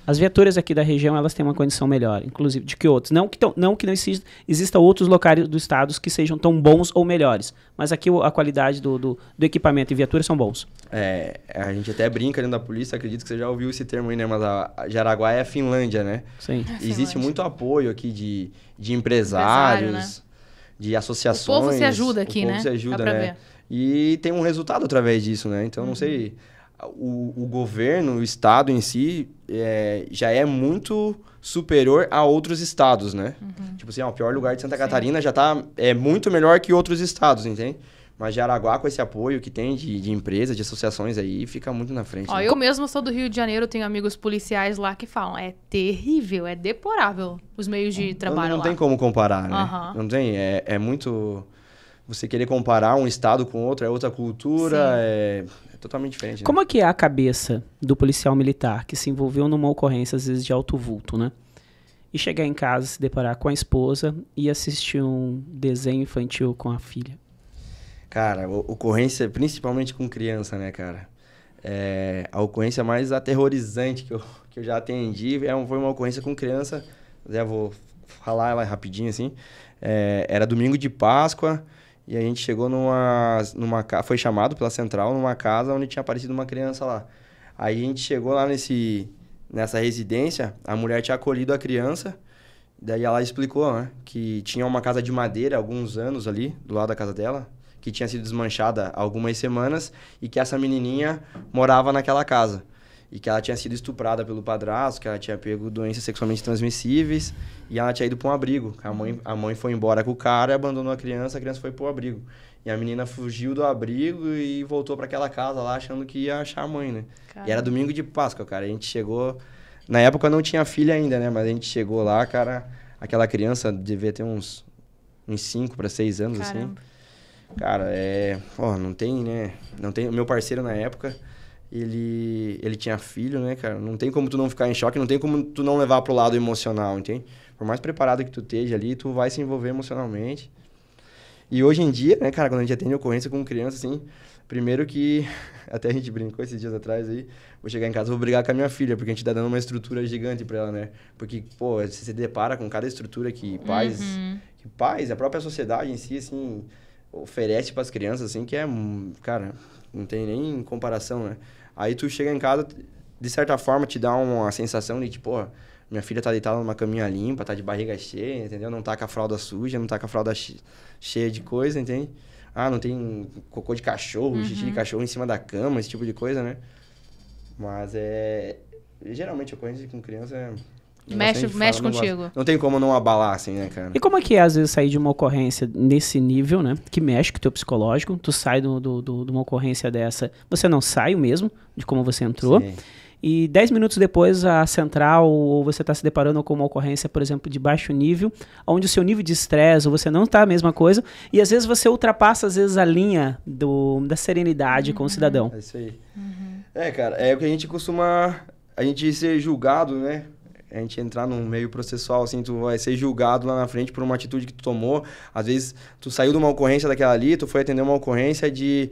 [SPEAKER 1] As viaturas aqui da região, elas têm uma condição melhor, inclusive, de que outros. Não que não exista outros locais do estado que sejam tão bons ou melhores, mas aqui a qualidade do equipamento e viaturas são bons.
[SPEAKER 3] A gente até brinca dentro da polícia, acredito que você já ouviu esse termo aí, né? Mas a Jaraguá é a Finlândia, né?
[SPEAKER 1] Sim.
[SPEAKER 3] Existe muito apoio aqui de empresários,
[SPEAKER 2] Né?
[SPEAKER 3] de associações.
[SPEAKER 2] O povo se ajuda aqui,
[SPEAKER 3] o
[SPEAKER 2] né?
[SPEAKER 3] povo se ajuda,
[SPEAKER 2] Dá pra
[SPEAKER 3] né?
[SPEAKER 2] ver.
[SPEAKER 3] E tem um resultado através disso, né? Então, não sei... O governo, o estado em si, já é muito superior a outros estados, né? Tipo assim, o pior lugar de Santa Catarina já tá muito melhor que outros estados, entende? Mas Jaraguá, com esse apoio que tem de empresas, de associações aí, fica muito na frente.
[SPEAKER 2] Ó,
[SPEAKER 3] né?
[SPEAKER 2] eu mesmo sou do Rio de Janeiro, tenho amigos policiais lá que falam, é terrível, é deplorável os meios de trabalho
[SPEAKER 3] não
[SPEAKER 2] lá.
[SPEAKER 3] tem como comparar, né?
[SPEAKER 2] Aham.
[SPEAKER 3] Não tem, é muito... Você querer comparar um estado com outro, é outra cultura,
[SPEAKER 2] Sim.
[SPEAKER 3] é totalmente diferente. Né?
[SPEAKER 1] Como é que é a cabeça do policial militar que se envolveu numa ocorrência, às vezes, de alto vulto, né? E chegar em casa, se deparar com a esposa e assistir um desenho infantil com a filha?
[SPEAKER 3] Cara, ocorrência, principalmente com criança, né, cara? A ocorrência mais aterrorizante que eu já atendi foi uma ocorrência com criança. Vou falar ela rapidinho, assim. Era domingo de Páscoa e a gente chegou foi chamado pela central numa casa onde tinha aparecido uma criança lá. Aí a gente chegou lá nessa residência, a mulher tinha acolhido a criança, daí ela explicou, né, que tinha uma casa de madeira há alguns anos ali, do lado da casa dela, que tinha sido desmanchada há algumas semanas e que essa menininha morava naquela casa. E que ela tinha sido estuprada pelo padrasto, que ela tinha pego doenças sexualmente transmissíveis e ela tinha ido para um abrigo. A mãe foi embora com o cara e abandonou a criança foi pro abrigo. E a menina fugiu do abrigo e voltou para aquela casa lá achando que ia achar a mãe, né? Caramba. E era domingo de Páscoa, cara. A gente chegou... Na época não tinha filha ainda, né? Mas a gente chegou lá, cara... Aquela criança devia ter uns 5 para 6 anos, Caramba. Assim. Cara, não tem, né? Não tem... O meu parceiro na época... Ele tinha filho, né, cara? Não tem como tu não ficar em choque, não tem como tu não levar pro lado emocional, entende? Por mais preparado que tu esteja ali, tu vai se envolver emocionalmente. E hoje em dia, né, cara, quando a gente atende ocorrência com criança, assim, primeiro que... Até a gente brincou esses dias atrás aí, vou chegar em casa e vou brigar com a minha filha, porque a gente tá dando uma estrutura gigante pra ela, né? Porque, pô, você se depara com cada estrutura que pais, a própria sociedade em si, assim, oferece pras crianças, assim, que é, cara, não tem nem comparação, né? Aí tu chega em casa, de certa forma, te dá uma sensação de, tipo, minha filha tá deitada numa caminha limpa, tá de barriga cheia, entendeu? Não tá com a fralda suja, não tá com a fralda cheia de coisa, entende? Não tem cocô de cachorro, xixi de cachorro em cima da cama, esse tipo de coisa, né? Mas geralmente, a ocorrência com criança
[SPEAKER 2] mexe contigo.
[SPEAKER 3] Não tem como não abalar, assim, né, cara?
[SPEAKER 1] E como é que é, às vezes, sair de uma ocorrência nesse nível, né? Que mexe com o teu psicológico. Tu sai de uma ocorrência dessa, você não sai mesmo de como você entrou. Sim. E 10 minutos depois, a central, ou você está se deparando com uma ocorrência, por exemplo, de baixo nível, onde o seu nível de estresse, ou você não está a mesma coisa, e às vezes você ultrapassa, às vezes, a linha da serenidade com o cidadão.
[SPEAKER 3] É isso aí. Cara, é o que a gente costuma... A gente ser julgado, né? A gente entrar num meio processual, assim, tu vai ser julgado lá na frente por uma atitude que tu tomou. Às vezes, tu saiu de uma ocorrência daquela ali, tu foi atender uma ocorrência de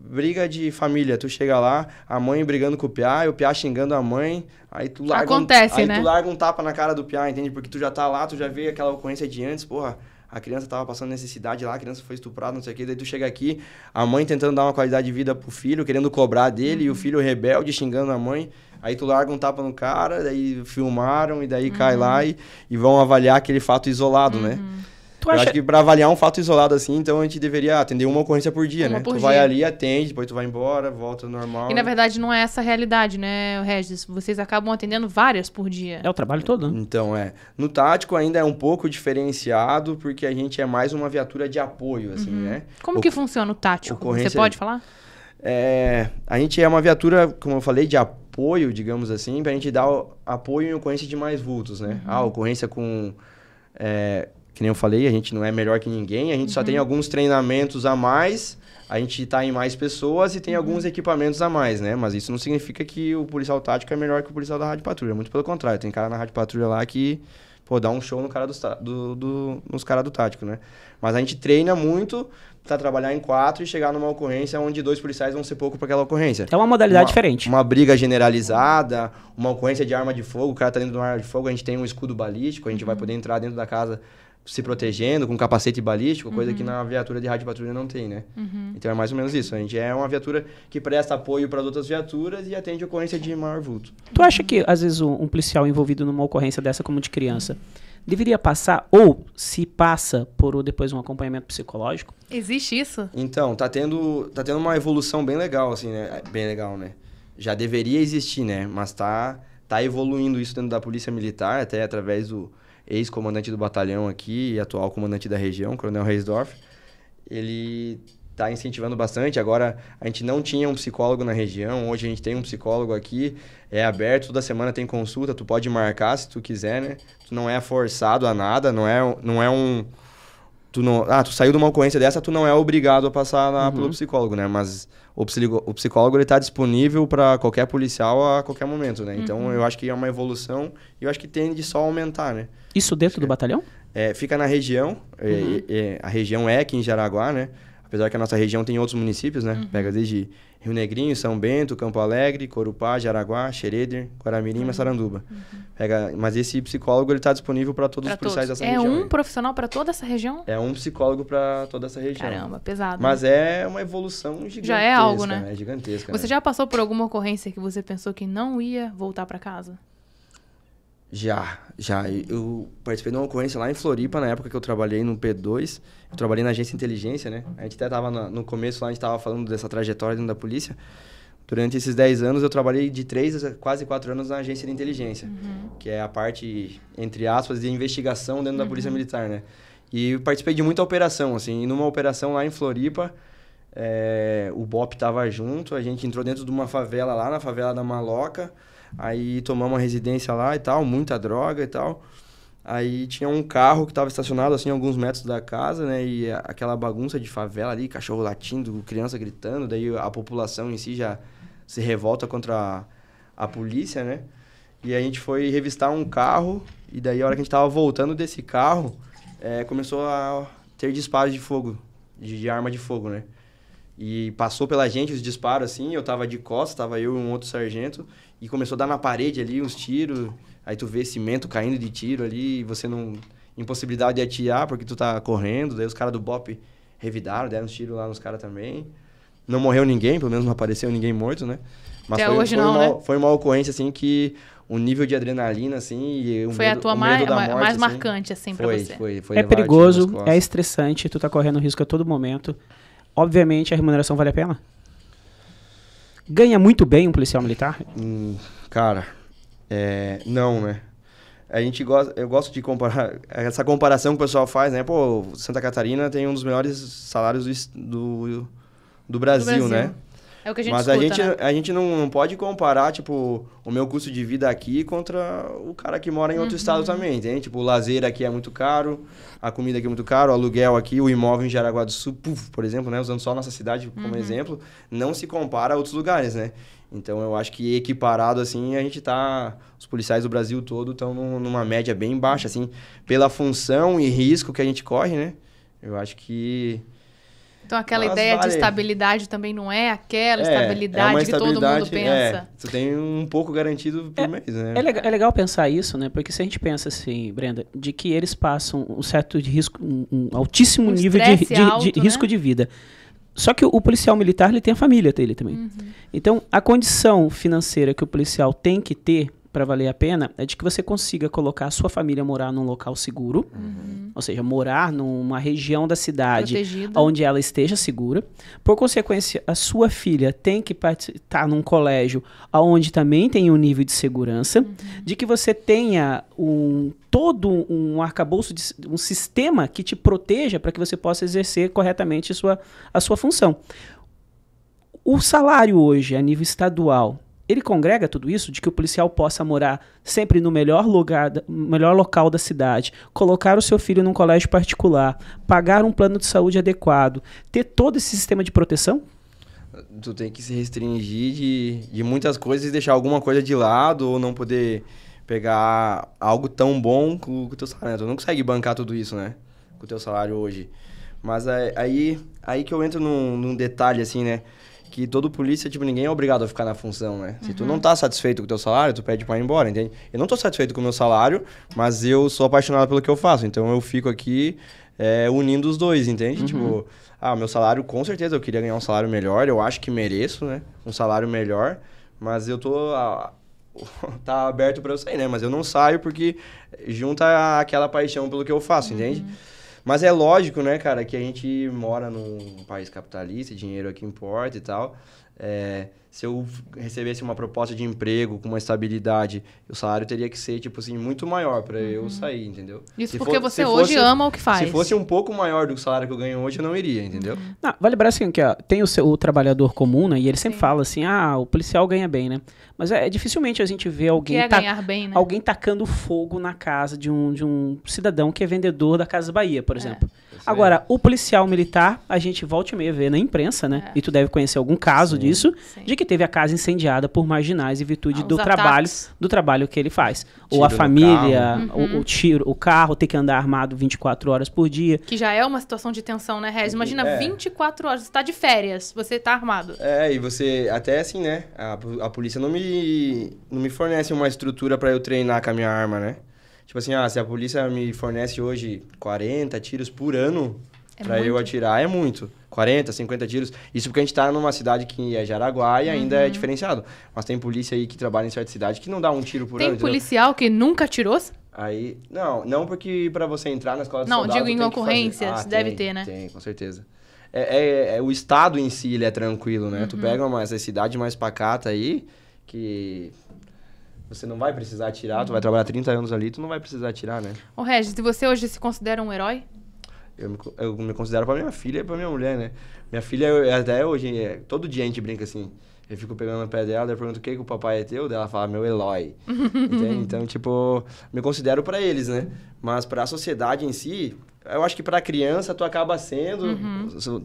[SPEAKER 3] briga de família. Tu chega lá, a mãe brigando com o piá, e o piá xingando a mãe, aí tu larga tu larga um tapa na cara do piá, entende? Porque tu já tá lá, tu já vê aquela ocorrência de antes, porra, a criança tava passando necessidade lá, a criança foi estuprada, não sei o quê, daí tu chega aqui, a mãe tentando dar uma qualidade de vida pro filho, querendo cobrar dele, e o filho rebelde xingando a mãe. Aí tu larga um tapa no cara, daí filmaram, e daí cai lá e vão avaliar aquele fato isolado, né? Eu acho que pra avaliar um fato isolado assim, então a gente deveria atender uma ocorrência por dia, né? Tu vai ali, atende, depois tu vai embora, volta normal.
[SPEAKER 2] E na verdade não é essa a realidade, né, Regis? Vocês acabam atendendo várias por dia.
[SPEAKER 1] É o trabalho todo, né?
[SPEAKER 3] Então, No tático ainda é um pouco diferenciado, porque a gente é mais uma viatura de apoio, assim, né?
[SPEAKER 2] Como que funciona o tático? Você pode falar?
[SPEAKER 3] A gente é uma viatura, como eu falei, de apoio, digamos assim, pra gente dar apoio em ocorrência de mais vultos, né? Ocorrência com... que nem eu falei, a gente não é melhor que ninguém, a gente só tem alguns treinamentos a mais, a gente tá em mais pessoas e tem alguns equipamentos a mais, né? Mas isso não significa que o policial tático é melhor que o policial da Rádio Patrulha, muito pelo contrário, tem cara na Rádio Patrulha lá que, dá um show no cara nos caras do tático, né? Mas a gente treina muito pra trabalhar em 4 e chegar numa ocorrência onde 2 policiais vão ser pouco para aquela ocorrência.
[SPEAKER 1] É uma modalidade diferente.
[SPEAKER 3] Uma briga generalizada, uma ocorrência de arma de fogo, o cara tá dentro de uma arma de fogo, a gente tem um escudo balístico, a gente vai poder entrar dentro da casa se protegendo, com capacete balístico, coisa que na viatura de rádio patrulha não tem, né? Então é mais ou menos isso. A gente é uma viatura que presta apoio para as outras viaturas e atende ocorrência de maior vulto.
[SPEAKER 1] Tu acha que, às vezes, um policial envolvido numa ocorrência dessa como de criança deveria passar, ou se passa, por depois um acompanhamento psicológico?
[SPEAKER 2] Existe isso?
[SPEAKER 3] Então, tá tendo uma evolução bem legal, assim, né? Bem legal, né? Já deveria existir, né? Mas tá evoluindo isso dentro da Polícia Militar, até através do ex-comandante do batalhão aqui e atual comandante da região, Coronel Reisdorf. Ele está incentivando bastante. Agora, a gente não tinha um psicólogo na região, hoje a gente tem um psicólogo aqui, é aberto, toda semana tem consulta, tu pode marcar se tu quiser, né? Tu não é forçado a nada, não é um... tu saiu de uma ocorrência dessa, tu não é obrigado a passar pelo psicólogo, né? Mas o psicólogo, ele tá disponível para qualquer policial a qualquer momento, né? Então, eu acho que é uma evolução e eu acho que tende só a aumentar, né?
[SPEAKER 1] Isso dentro do batalhão?
[SPEAKER 3] Fica na região, a região é aqui em Jaraguá, né? Apesar que a nossa região tem outros municípios, né? Pega desde Rio Negrinho, São Bento, Campo Alegre, Corupá, Jaraguá, Xereder, Guaramirim e Massaranduba. Mas esse psicólogo, ele tá disponível para todos os policiais dessa região.
[SPEAKER 2] É um profissional para toda essa região?
[SPEAKER 3] É um psicólogo para toda essa região.
[SPEAKER 2] Caramba, pesado.
[SPEAKER 3] Mas é uma evolução gigantesca.
[SPEAKER 2] Já é algo, né?
[SPEAKER 3] É gigantesca.
[SPEAKER 2] Você já passou por alguma ocorrência que você pensou que não ia voltar para casa?
[SPEAKER 3] Já. Eu participei de uma ocorrência lá em Floripa, na época que eu trabalhei no P2. Eu trabalhei na agência de inteligência, né? A gente até tava no começo lá, a gente tava falando dessa trajetória dentro da polícia. Durante esses 10 anos, eu trabalhei de 3 a quase 4 anos na agência de inteligência, que é a parte, entre aspas, de investigação dentro da Polícia Militar, né? E eu participei de muita operação, assim. E numa operação lá em Floripa, o BOP tava junto, a gente entrou dentro de uma favela lá, na favela da Maloca. Aí tomamos uma residência lá e tal, muita droga e tal. Aí tinha um carro que estava estacionado, assim, a alguns metros da casa, né? E aquela bagunça de favela ali, cachorro latindo, criança gritando. Daí a população em si já se revolta contra a polícia, né? E a gente foi revistar um carro. E daí, a hora que a gente tava voltando desse carro, começou a ter disparos de fogo, de arma de fogo, né? E passou pela gente os disparos, assim, eu tava de costas, tava eu e um outro sargento, e começou a dar na parede ali uns tiros, aí tu vê cimento caindo de tiro ali, e você não... impossibilidade de atirar, porque tu tá correndo, daí os caras do BOP revidaram, deram uns tiros lá nos caras também. Não morreu ninguém, pelo menos não apareceu ninguém morto, né? Mas
[SPEAKER 2] até hoje não, né?
[SPEAKER 3] Foi uma ocorrência, assim, que o nível de adrenalina, assim, e
[SPEAKER 2] foi a tua mais marcante, assim, pra você.
[SPEAKER 3] Foi
[SPEAKER 1] é perigoso, é estressante, tu tá correndo risco a todo momento. Obviamente, a remuneração vale a pena? Ganha muito bem um policial militar?
[SPEAKER 3] Cara, não, né? Eu gosto de comparar... Essa comparação que o pessoal faz, né? Pô, Santa Catarina tem um dos melhores salários do Brasil, né?
[SPEAKER 2] É o que a gente
[SPEAKER 3] Mas
[SPEAKER 2] escuta, né?
[SPEAKER 3] a gente não pode comparar, tipo, o meu custo de vida aqui contra o cara que mora em outro estado também, entende? Tipo, o lazer aqui é muito caro, a comida aqui é muito caro, o aluguel aqui, o imóvel em Jaraguá do Sul, por exemplo, né? Usando só a nossa cidade como exemplo, não se compara a outros lugares, né? Então, eu acho que equiparado, assim, a gente tá... Os policiais do Brasil todo estão numa média bem baixa, assim, pela função e risco que a gente corre, né? Eu acho que...
[SPEAKER 2] Então, aquela ideia de estabilidade também não é aquela estabilidade que todo mundo pensa.
[SPEAKER 3] Tu tem um pouco garantido por mês, né?
[SPEAKER 1] É legal pensar isso, né? Porque se a gente pensa assim, Brenda, de que eles passam um certo de risco, um altíssimo nível de risco de vida. Só que o policial militar, ele tem a família dele também. Então, a condição financeira que o policial tem que ter para valer a pena é de que você consiga colocar a sua família morar num local seguro, ou seja, morar numa região da cidade protegida, onde ela esteja segura. Por consequência, a sua filha tem que estar num colégio onde também tem um nível de segurança, de que você tenha todo um arcabouço, um sistema que te proteja para que você possa exercer corretamente a sua função. O salário hoje, a nível estadual, ele congrega tudo isso, de que o policial possa morar sempre no melhor local da cidade, colocar o seu filho num colégio particular, pagar um plano de saúde adequado, ter todo esse sistema de proteção?
[SPEAKER 3] Tu tem que se restringir de muitas coisas e deixar alguma coisa de lado, ou não poder pegar algo tão bom com o teu salário. Tu não consegue bancar tudo isso, né? Com o teu salário hoje. Mas aí que eu entro num detalhe, assim, né? Que todo polícia, tipo, ninguém é obrigado a ficar na função, né? Se tu não tá satisfeito com o teu salário, tu pede pra ir embora, entende? Eu não tô satisfeito com o meu salário, mas eu sou apaixonado pelo que eu faço. Então, eu fico aqui unindo os dois, entende? Tipo, meu salário, com certeza, eu queria ganhar um salário melhor. Eu acho que mereço, né? Um salário melhor. Mas eu tô... tá aberto pra eu sair, né? Mas eu não saio porque junta aquela paixão pelo que eu faço, entende? Mas é lógico, né, cara, que a gente mora num país capitalista, dinheiro aqui importa e tal. Se eu recebesse uma proposta de emprego com uma estabilidade, o salário teria que ser, tipo assim, muito maior para eu sair, entendeu?
[SPEAKER 2] Isso porque você hoje ama o que faz.
[SPEAKER 3] Se fosse um pouco maior do que o salário que eu ganho hoje, eu não iria, entendeu?
[SPEAKER 1] Não, vale lembrar assim, que tem o trabalhador comum, né? E ele sempre fala assim, o policial ganha bem, né? Mas dificilmente a gente vê alguém,
[SPEAKER 2] ganhar bem, né?
[SPEAKER 1] Alguém tacando fogo na casa de um cidadão que é vendedor da Casa Bahia, por exemplo. Agora, o policial militar, a gente volta e meia vê na imprensa, né? E tu deve conhecer algum caso disso, de que que teve a casa incendiada por marginais em virtude
[SPEAKER 2] Os
[SPEAKER 1] do
[SPEAKER 2] ataques.
[SPEAKER 1] trabalho que ele faz. Ou
[SPEAKER 3] Tiro
[SPEAKER 1] a
[SPEAKER 3] no
[SPEAKER 1] família, o tiro, o carro, ter que andar armado 24 horas por dia.
[SPEAKER 2] Que já é uma situação de tensão, né, Regis? Imagina,
[SPEAKER 3] É.
[SPEAKER 2] 24 horas, você tá de férias, você tá armado.
[SPEAKER 3] E você, até assim, né? A polícia não me fornece uma estrutura pra eu treinar com a minha arma, né? Tipo assim, se a polícia me fornece hoje 40 tiros por ano pra eu atirar, é muito. 40, 50 tiros. Isso porque a gente tá numa cidade que é Jaraguá e ainda é diferenciado. Mas tem polícia aí que trabalha em certa cidade que não dá um tiro por ano.
[SPEAKER 2] Tem policial que nunca atirou?
[SPEAKER 3] Aí, não porque pra você entrar na escola de
[SPEAKER 2] Não,
[SPEAKER 3] soldado...
[SPEAKER 2] digo em
[SPEAKER 3] tem que
[SPEAKER 2] ocorrências,
[SPEAKER 3] fazer.
[SPEAKER 2] deve ter, né?
[SPEAKER 3] Tem, com certeza. O estado em si, ele é tranquilo, né? Tu pega essa cidade mais pacata aí, que você não vai precisar atirar, tu vai trabalhar 30 anos ali, tu não vai precisar atirar, né?
[SPEAKER 2] Ô, Regis, e você hoje se considera um herói?
[SPEAKER 3] Eu me considero pra minha filha e pra minha mulher, né? Minha filha, até hoje, todo dia a gente brinca assim. Eu fico pegando no pé dela, eu pergunto o que o papai é teu, daí ela fala, meu Eloy. Entende? Então, tipo, me considero pra eles, né? Mas pra sociedade em si, eu acho que pra criança tu acaba sendo,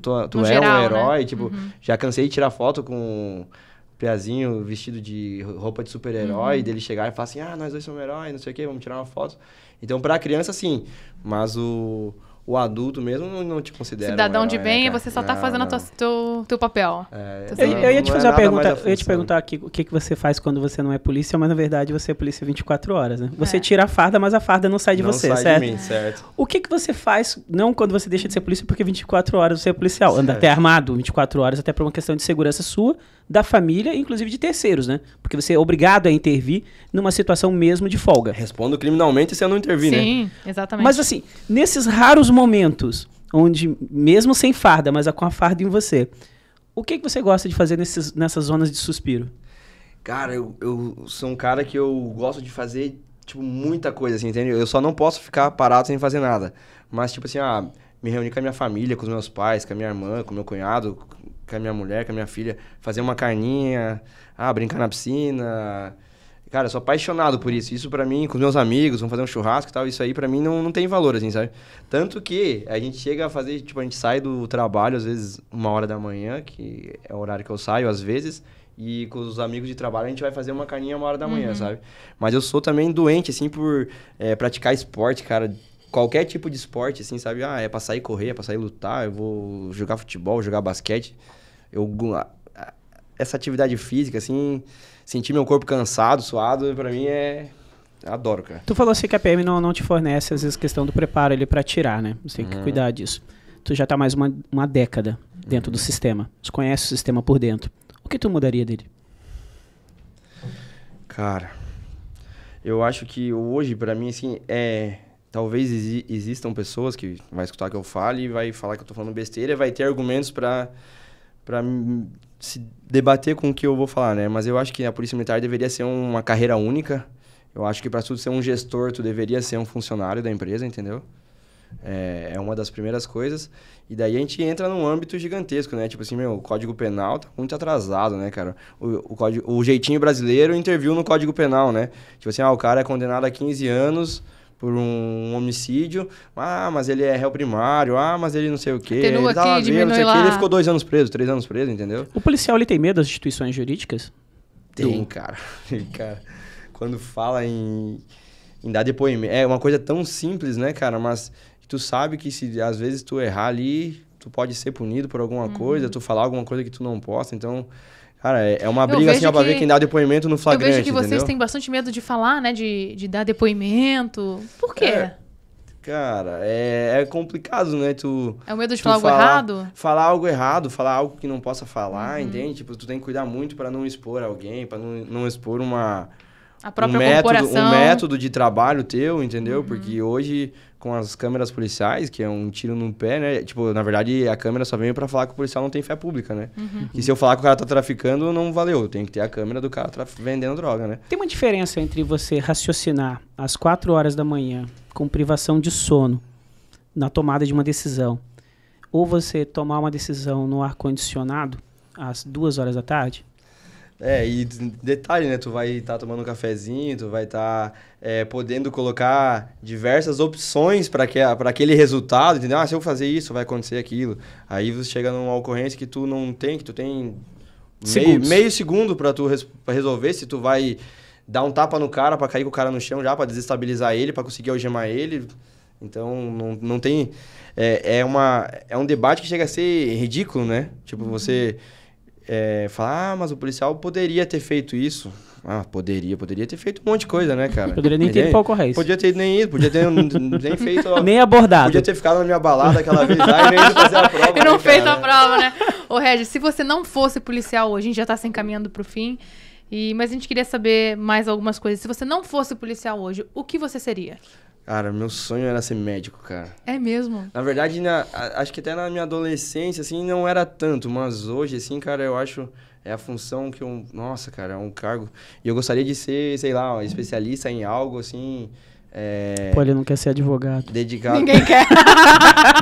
[SPEAKER 3] tu
[SPEAKER 2] No
[SPEAKER 3] é
[SPEAKER 2] geral,
[SPEAKER 3] um herói,
[SPEAKER 2] né?
[SPEAKER 3] tipo, já cansei de tirar foto com o Piazinho vestido de roupa de super-herói, dele chegar e falar assim, nós dois somos heróis, não sei o quê, vamos tirar uma foto. Então, pra criança, sim, mas o adulto mesmo não te considera
[SPEAKER 2] Cidadão
[SPEAKER 3] um
[SPEAKER 2] de
[SPEAKER 3] herói,
[SPEAKER 2] bem,
[SPEAKER 3] né, cara?
[SPEAKER 2] você só tá
[SPEAKER 3] Não,
[SPEAKER 2] fazendo teu papel.
[SPEAKER 1] Eu ia te
[SPEAKER 3] não
[SPEAKER 1] fazer
[SPEAKER 3] é
[SPEAKER 1] uma
[SPEAKER 3] nada
[SPEAKER 1] pergunta,
[SPEAKER 3] mais a
[SPEAKER 1] eu ia te
[SPEAKER 3] função.
[SPEAKER 1] perguntar aqui o que você faz quando você não é polícia, mas na verdade você é polícia 24 horas, né? Você tira a farda, mas a farda não sai de
[SPEAKER 3] Não
[SPEAKER 1] você,
[SPEAKER 3] sai
[SPEAKER 1] certo?
[SPEAKER 3] de mim, certo.
[SPEAKER 1] O que você faz, não quando você deixa de ser polícia, porque 24 horas você é policial, anda até armado 24 horas, até por uma questão de segurança sua, da família, inclusive de terceiros, né? Porque você é obrigado a intervir numa situação mesmo de folga.
[SPEAKER 3] Respondo criminalmente se eu não intervir, né?
[SPEAKER 2] Sim, exatamente.
[SPEAKER 1] Mas assim, nesses raros momentos, onde, mesmo sem farda, mas com a farda em você, o que você gosta de fazer nessas zonas de suspiro?
[SPEAKER 3] Cara, eu sou um cara que eu gosto de fazer, tipo, muita coisa, assim, entende? Eu só não posso ficar parado sem fazer nada. Mas, tipo assim, me reunir com a minha família, com os meus pais, com a minha irmã, com o meu cunhado, com a minha mulher, com a minha filha, fazer uma carninha, brincar na piscina. Cara, eu sou apaixonado por isso. Isso pra mim, com os meus amigos, vamos fazer um churrasco e tal, isso aí pra mim não tem valor, assim, sabe? Tanto que a gente chega a fazer, tipo, a gente sai do trabalho, às vezes, 1h da manhã, que é o horário que eu saio, às vezes, e com os amigos de trabalho a gente vai fazer uma carninha 1h da manhã, sabe? Mas eu sou também doente, assim, por praticar esporte, cara. Qualquer tipo de esporte, assim, sabe? É pra sair correr, é pra sair lutar, eu vou jogar futebol, jogar basquete. Essa atividade física, assim, sentir meu corpo cansado, suado, pra mim adoro, cara.
[SPEAKER 1] Tu falou assim que a PM não te fornece, às vezes, questão do preparo ali pra atirar, né? Você tem que cuidar disso. Tu já tá mais uma década dentro do sistema. Tu conhece o sistema por dentro. O que tu mudaria dele?
[SPEAKER 3] Cara, eu acho que hoje, pra mim, assim, talvez existam pessoas que vai escutar o que eu falo e vai falar que eu tô falando besteira e vai ter argumentos pra se debater com o que eu vou falar, né? Mas eu acho que a Polícia Militar deveria ser uma carreira única. Eu acho que pra tu ser um gestor, tu deveria ser um funcionário da empresa, entendeu? É uma das primeiras coisas. E daí a gente entra num âmbito gigantesco, né? Tipo assim, o Código Penal tá muito atrasado, né, cara? O jeitinho brasileiro interviu no Código Penal, né? Tipo assim, o cara é condenado a 15 anos por um homicídio. Mas ele é réu primário. Mas ele não sei o quê.
[SPEAKER 2] Atenua
[SPEAKER 3] Ele tava
[SPEAKER 2] aqui,
[SPEAKER 3] vendo, não sei o
[SPEAKER 2] diminui
[SPEAKER 3] quê.
[SPEAKER 2] lá.
[SPEAKER 3] Ele ficou 2 anos preso, 3 anos preso, entendeu?
[SPEAKER 1] O policial, ele tem medo das instituições jurídicas?
[SPEAKER 3] Tem, cara. Cara, quando fala em dar depoimento, é uma coisa tão simples, né, cara? Mas tu sabe que se às vezes tu errar ali, tu pode ser punido por alguma coisa, tu falar alguma coisa que tu não possa. Então, cara, é uma briga assim, pra ver quem dá depoimento no flagrante,
[SPEAKER 2] eu vejo que vocês
[SPEAKER 3] entendeu?
[SPEAKER 2] têm bastante medo de falar, né? De dar depoimento. Por quê?
[SPEAKER 3] Cara, é complicado, né?
[SPEAKER 2] É o medo de falar algo errado?
[SPEAKER 3] Falar algo errado, falar algo que não possa falar, entende? Tipo, tu tem que cuidar muito pra não expor alguém, pra não expor
[SPEAKER 2] A própria corporação.
[SPEAKER 3] um método de trabalho teu, entendeu? Porque hoje, com as câmeras policiais, que é um tiro no pé, né? Tipo, na verdade, a câmera só veio pra falar que o policial não tem fé pública, né? E se eu falar que o cara tá traficando, não valeu. Tem que ter a câmera do cara vendendo droga, né?
[SPEAKER 1] Tem uma diferença entre você raciocinar às 4 horas da manhã, com privação de sono, na tomada de uma decisão, ou você tomar uma decisão no ar-condicionado às 2 horas da tarde?
[SPEAKER 3] E detalhe, né? Tu vai estar tomando um cafezinho, tu vai estar podendo colocar diversas opções para aquele resultado, entendeu? Se eu fazer isso, vai acontecer aquilo. Aí você chega numa ocorrência que tu não tem, que tu tem
[SPEAKER 1] Segundos.
[SPEAKER 3] meio segundo pra tu pra resolver se tu vai dar um tapa no cara pra cair com o cara no chão já, pra desestabilizar ele, pra conseguir algemar ele. Então, não tem... É um debate que chega a ser ridículo, né? Tipo, você falar, mas o policial poderia ter feito isso. Ah, poderia ter feito um monte de coisa, né, cara?
[SPEAKER 1] Poderia nem ter ido pra ocorrência.
[SPEAKER 3] Podia ter nem ido, podia ter nem feito...
[SPEAKER 1] Nem abordado.
[SPEAKER 3] Podia ter ficado na minha balada aquela vez lá e nem ido fazer a prova.
[SPEAKER 2] E não
[SPEAKER 3] né,
[SPEAKER 2] fez
[SPEAKER 3] cara?
[SPEAKER 2] a prova, né? Ô, Regis, se você não fosse policial hoje, a gente já tá se encaminhando pro fim, mas a gente queria saber mais algumas coisas. Se você não fosse policial hoje, o que você seria?
[SPEAKER 3] Cara, meu sonho era ser médico, cara.
[SPEAKER 2] É mesmo?
[SPEAKER 3] Na verdade, acho que até na minha adolescência, assim, não era tanto. Mas hoje, assim, cara, eu acho... É a função que eu... Nossa, cara, é um cargo... E eu gostaria de ser, sei lá, um especialista em algo, assim...
[SPEAKER 1] Pô, ele não quer ser advogado.
[SPEAKER 3] Dedicado...
[SPEAKER 2] Ninguém quer.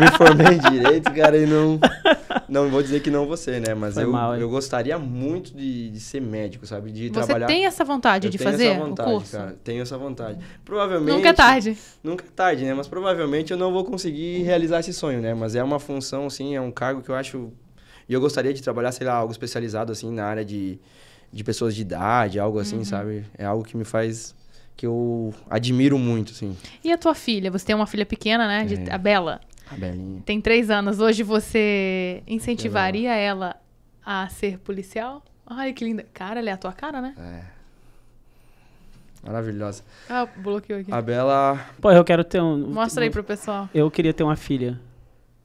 [SPEAKER 3] Me formei em Direito, cara, e não... Não vou dizer que não você, né? Mas
[SPEAKER 1] Foi mal, hein?
[SPEAKER 3] eu gostaria muito de ser médico, sabe? De
[SPEAKER 2] Você
[SPEAKER 3] trabalhar...
[SPEAKER 2] tem essa vontade
[SPEAKER 3] Eu
[SPEAKER 2] de
[SPEAKER 3] tenho
[SPEAKER 2] fazer
[SPEAKER 3] essa vontade,
[SPEAKER 2] o curso?
[SPEAKER 3] cara. Tenho essa vontade. Provavelmente...
[SPEAKER 2] Nunca é tarde.
[SPEAKER 3] Nunca é tarde, né? Mas provavelmente eu não vou conseguir realizar esse sonho, né? Mas é uma função, assim, é um cargo que eu acho... E eu gostaria de trabalhar, sei lá, algo especializado, assim, na área de pessoas de idade, algo assim, sabe? É algo que me faz... Que eu admiro muito, assim.
[SPEAKER 2] E a tua filha? Você tem uma filha pequena, né? A Bela.
[SPEAKER 3] A Belinha.
[SPEAKER 2] Tem 3 anos. Hoje você incentivaria ela a ser policial? Ai, que linda. Cara, ela é a tua cara, né?
[SPEAKER 3] É. Maravilhosa.
[SPEAKER 2] Ah, bloqueou aqui.
[SPEAKER 3] A Bela...
[SPEAKER 1] Pô, eu quero ter um...
[SPEAKER 2] Mostra aí pro pessoal.
[SPEAKER 1] Eu queria ter uma filha.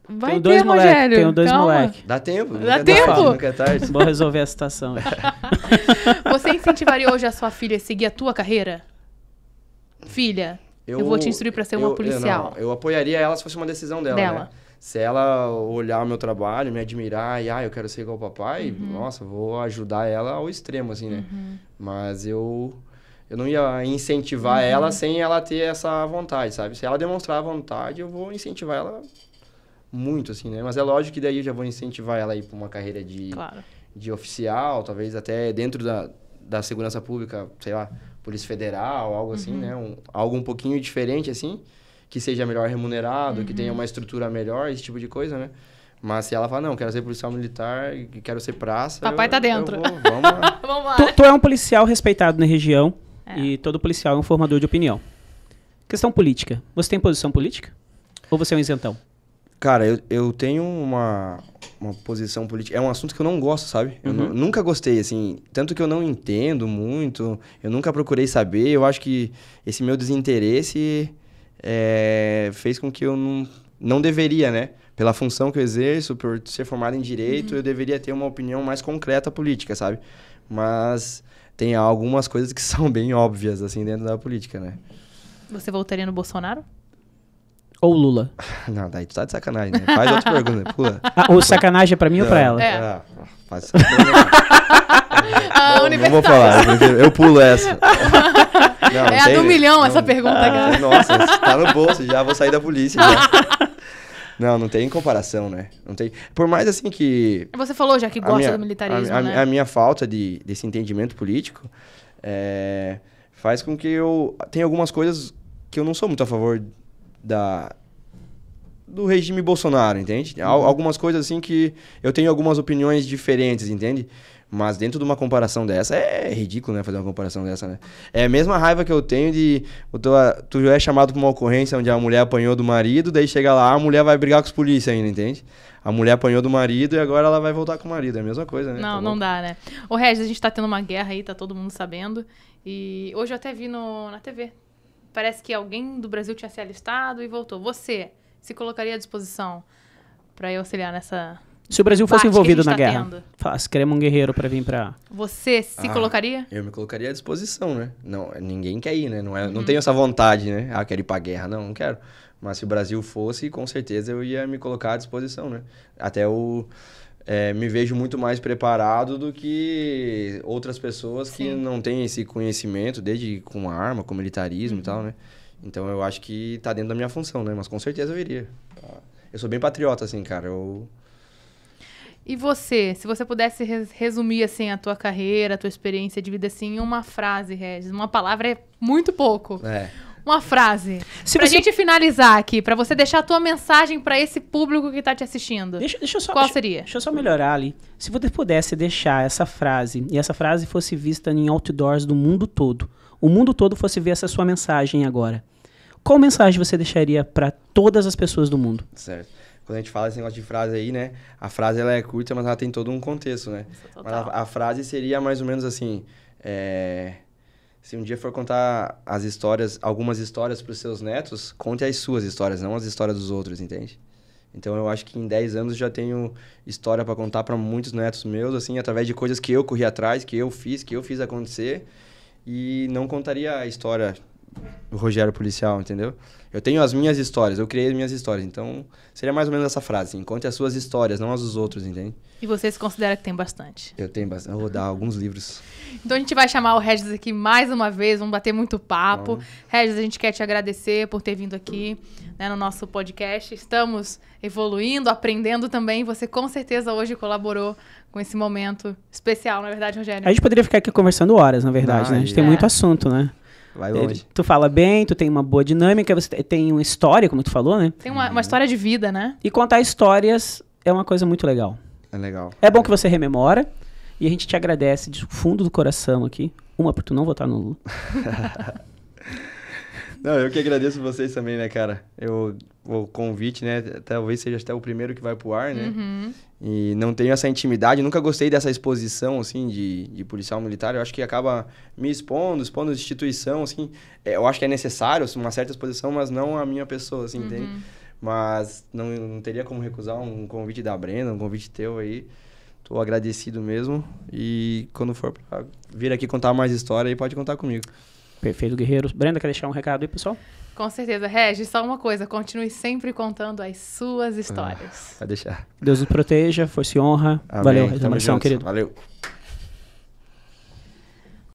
[SPEAKER 2] Vai
[SPEAKER 1] Tenho
[SPEAKER 2] ter,
[SPEAKER 1] dois moleque,
[SPEAKER 2] Rogério.
[SPEAKER 1] tenho 2
[SPEAKER 2] Calma.
[SPEAKER 1] moleque.
[SPEAKER 3] Dá tempo.
[SPEAKER 2] Dá
[SPEAKER 3] nunca é
[SPEAKER 2] tempo.
[SPEAKER 3] tarde, nunca é tarde.
[SPEAKER 1] Vou resolver a situação.
[SPEAKER 2] Você incentivaria hoje a sua filha a seguir a tua carreira? Filha, eu vou te instruir pra ser uma policial.
[SPEAKER 3] Eu apoiaria ela se fosse uma decisão dela, né? Se ela olhar o meu trabalho, me admirar e, eu quero ser igual ao papai, nossa, vou ajudar ela ao extremo, assim, né? Mas eu não ia incentivar ela sem ela ter essa vontade, sabe? Se ela demonstrar a vontade, eu vou incentivar ela muito, assim, né? Mas é lógico que daí eu já vou incentivar ela a ir pra uma carreira de oficial, talvez até dentro da segurança pública, sei lá, Polícia Federal, algo assim, né? Algo um pouquinho diferente, assim, que seja melhor remunerado, que tenha uma estrutura melhor, esse tipo de coisa, né? Mas se ela falar, não, quero ser policial militar, quero ser praça...
[SPEAKER 2] Papai tá dentro.
[SPEAKER 3] Vamos lá.
[SPEAKER 2] Vamos lá.
[SPEAKER 1] Tu é um policial respeitado na região e todo policial é um formador de opinião. Questão política. Você tem posição política? Ou você é um isentão?
[SPEAKER 3] Cara, eu tenho uma posição política... É um assunto que eu não gosto, sabe? Eu nunca gostei, assim. Tanto que eu não entendo muito, eu nunca procurei saber. Eu acho que esse meu desinteresse fez com que eu não deveria, né? Pela função que eu exerço, por ser formado em Direito, eu deveria ter uma opinião mais concreta política, sabe? Mas tem algumas coisas que são bem óbvias, assim, dentro da política, né?
[SPEAKER 2] Você voltaria no Bolsonaro?
[SPEAKER 1] Ou Lula?
[SPEAKER 3] Não, daí tu tá de sacanagem, né? Faz outra pergunta, pula.
[SPEAKER 1] O sacanagem é pra mim ou pra ela?
[SPEAKER 2] É.
[SPEAKER 3] Faz essa pergunta. Não vou falar, eu pulo essa. Não,
[SPEAKER 2] É a do milhão essa pergunta, cara.
[SPEAKER 3] Nossa, tá no bolso, já vou sair da polícia. Já. Não tem comparação, né? Não tem. Por mais assim que...
[SPEAKER 2] Você falou já que gosta do militarismo, né?
[SPEAKER 3] A minha falta desse entendimento político faz com que eu... Tem algumas coisas que eu não sou muito a favor do regime Bolsonaro, entende? Algumas coisas assim que eu tenho algumas opiniões diferentes, entende? Mas dentro de uma comparação dessa, é ridículo, né? Fazer uma comparação dessa, né? É a mesma raiva que eu tenho de... Tu é chamado pra uma ocorrência onde a mulher apanhou do marido, daí chega lá, a mulher vai brigar com os polícias ainda, entende? A mulher apanhou do marido e agora ela vai voltar com o marido. É a mesma coisa, né?
[SPEAKER 2] Não, não dá, né? Ô, Regis, a gente tá tendo uma guerra aí, tá todo mundo sabendo. E hoje eu até vi na TV. Parece que alguém do Brasil tinha se alistado e voltou. Você se colocaria à disposição pra eu auxiliar nessa...
[SPEAKER 1] Se o Brasil fosse
[SPEAKER 2] Bate que a
[SPEAKER 1] envolvido
[SPEAKER 2] gente
[SPEAKER 1] na
[SPEAKER 2] tá
[SPEAKER 1] guerra,
[SPEAKER 2] tendo.
[SPEAKER 1] falasse, queremos um guerreiro pra vir pra...
[SPEAKER 2] Você se colocaria?
[SPEAKER 3] Eu me colocaria à disposição, né? Não, ninguém quer ir, né? Não tenho essa vontade, né? Quero ir pra guerra. Não quero. Mas se o Brasil fosse, com certeza eu ia me colocar à disposição, né? Até eu me vejo muito mais preparado do que outras pessoas que não têm esse conhecimento, desde com arma, com militarismo e tal, né? Então eu acho que tá dentro da minha função, né? Mas com certeza eu iria. Eu sou bem patriota, assim, cara.
[SPEAKER 2] E você, se você pudesse resumir, assim, a tua carreira, a tua experiência de vida, assim, em uma frase, Regis, uma palavra é muito pouco. Uma frase.
[SPEAKER 1] Se
[SPEAKER 2] Pra
[SPEAKER 1] você-
[SPEAKER 2] gente finalizar aqui, pra você deixar a tua mensagem pra esse público que tá te assistindo.
[SPEAKER 1] Deixa eu só,
[SPEAKER 2] Qual
[SPEAKER 1] deixa-
[SPEAKER 2] seria?
[SPEAKER 1] Deixa eu só melhorar ali. Se você pudesse deixar essa frase, e essa frase fosse vista em outdoors do mundo todo, o mundo todo fosse ver essa sua mensagem agora, qual mensagem você deixaria para todas as pessoas do mundo?
[SPEAKER 3] Certo. Quando a gente fala esse negócio de frase aí, né? A frase ela é curta, mas ela tem todo um contexto, né? Mas
[SPEAKER 2] Total.
[SPEAKER 3] a frase seria mais ou menos assim: se um dia for contar as histórias, algumas histórias para os seus netos, conte as suas histórias, não as histórias dos outros, entende? Então eu acho que em 10 anos já tenho história para contar para muitos netos meus, assim, através de coisas que eu corri atrás, que eu fiz acontecer, e não contaria a história do Rogério policial, entendeu? Eu tenho as minhas histórias, eu criei as minhas histórias, então seria mais ou menos essa frase, assim, conte as suas histórias, não as dos outros, entende?
[SPEAKER 2] E você se considera que tem bastante.
[SPEAKER 3] Eu tenho bastante, eu vou dar alguns livros.
[SPEAKER 2] Então a gente vai chamar o Regis aqui mais uma vez, vamos bater muito papo. Regis, a gente quer te agradecer por ter vindo aqui, né, no nosso podcast. Estamos evoluindo, aprendendo também. Você com certeza hoje colaborou com esse momento especial, não é verdade, Rogério?
[SPEAKER 1] A gente poderia ficar aqui conversando horas, na verdade, né? A gente tem muito assunto, né?
[SPEAKER 3] Vai longe.
[SPEAKER 1] Tu fala bem, tu tem uma boa dinâmica, você tem uma história, como tu falou, né?
[SPEAKER 2] Tem uma história de vida, né?
[SPEAKER 1] E contar histórias é uma coisa muito legal.
[SPEAKER 3] É legal.
[SPEAKER 1] É bom que você rememora e a gente te agradece de fundo do coração aqui. Uma, por tu não votar no Lula.
[SPEAKER 3] Não, eu que agradeço vocês também, né, cara? O convite, né, talvez seja até o primeiro que vai pro ar, né? E não tenho essa intimidade, nunca gostei dessa exposição, assim, de policial militar. Eu acho que acaba me expondo instituição, assim. Eu acho que é necessário uma certa exposição, mas não a minha pessoa, assim, entende? Mas não teria como recusar um convite da Brenda, um convite teu aí. Tô agradecido mesmo. E quando for pra vir aqui contar mais história, aí pode contar comigo.
[SPEAKER 1] Perfeito, guerreiro. Brenda, quer deixar um recado aí, pessoal?
[SPEAKER 2] Com certeza. Regis, só uma coisa, continue sempre contando as suas histórias.
[SPEAKER 3] Vai deixar.
[SPEAKER 1] Deus nos proteja, força e honra.
[SPEAKER 3] Amém.
[SPEAKER 1] Valeu,
[SPEAKER 3] Tamo
[SPEAKER 1] Resumação,
[SPEAKER 3] junto.
[SPEAKER 1] querido.
[SPEAKER 3] Valeu.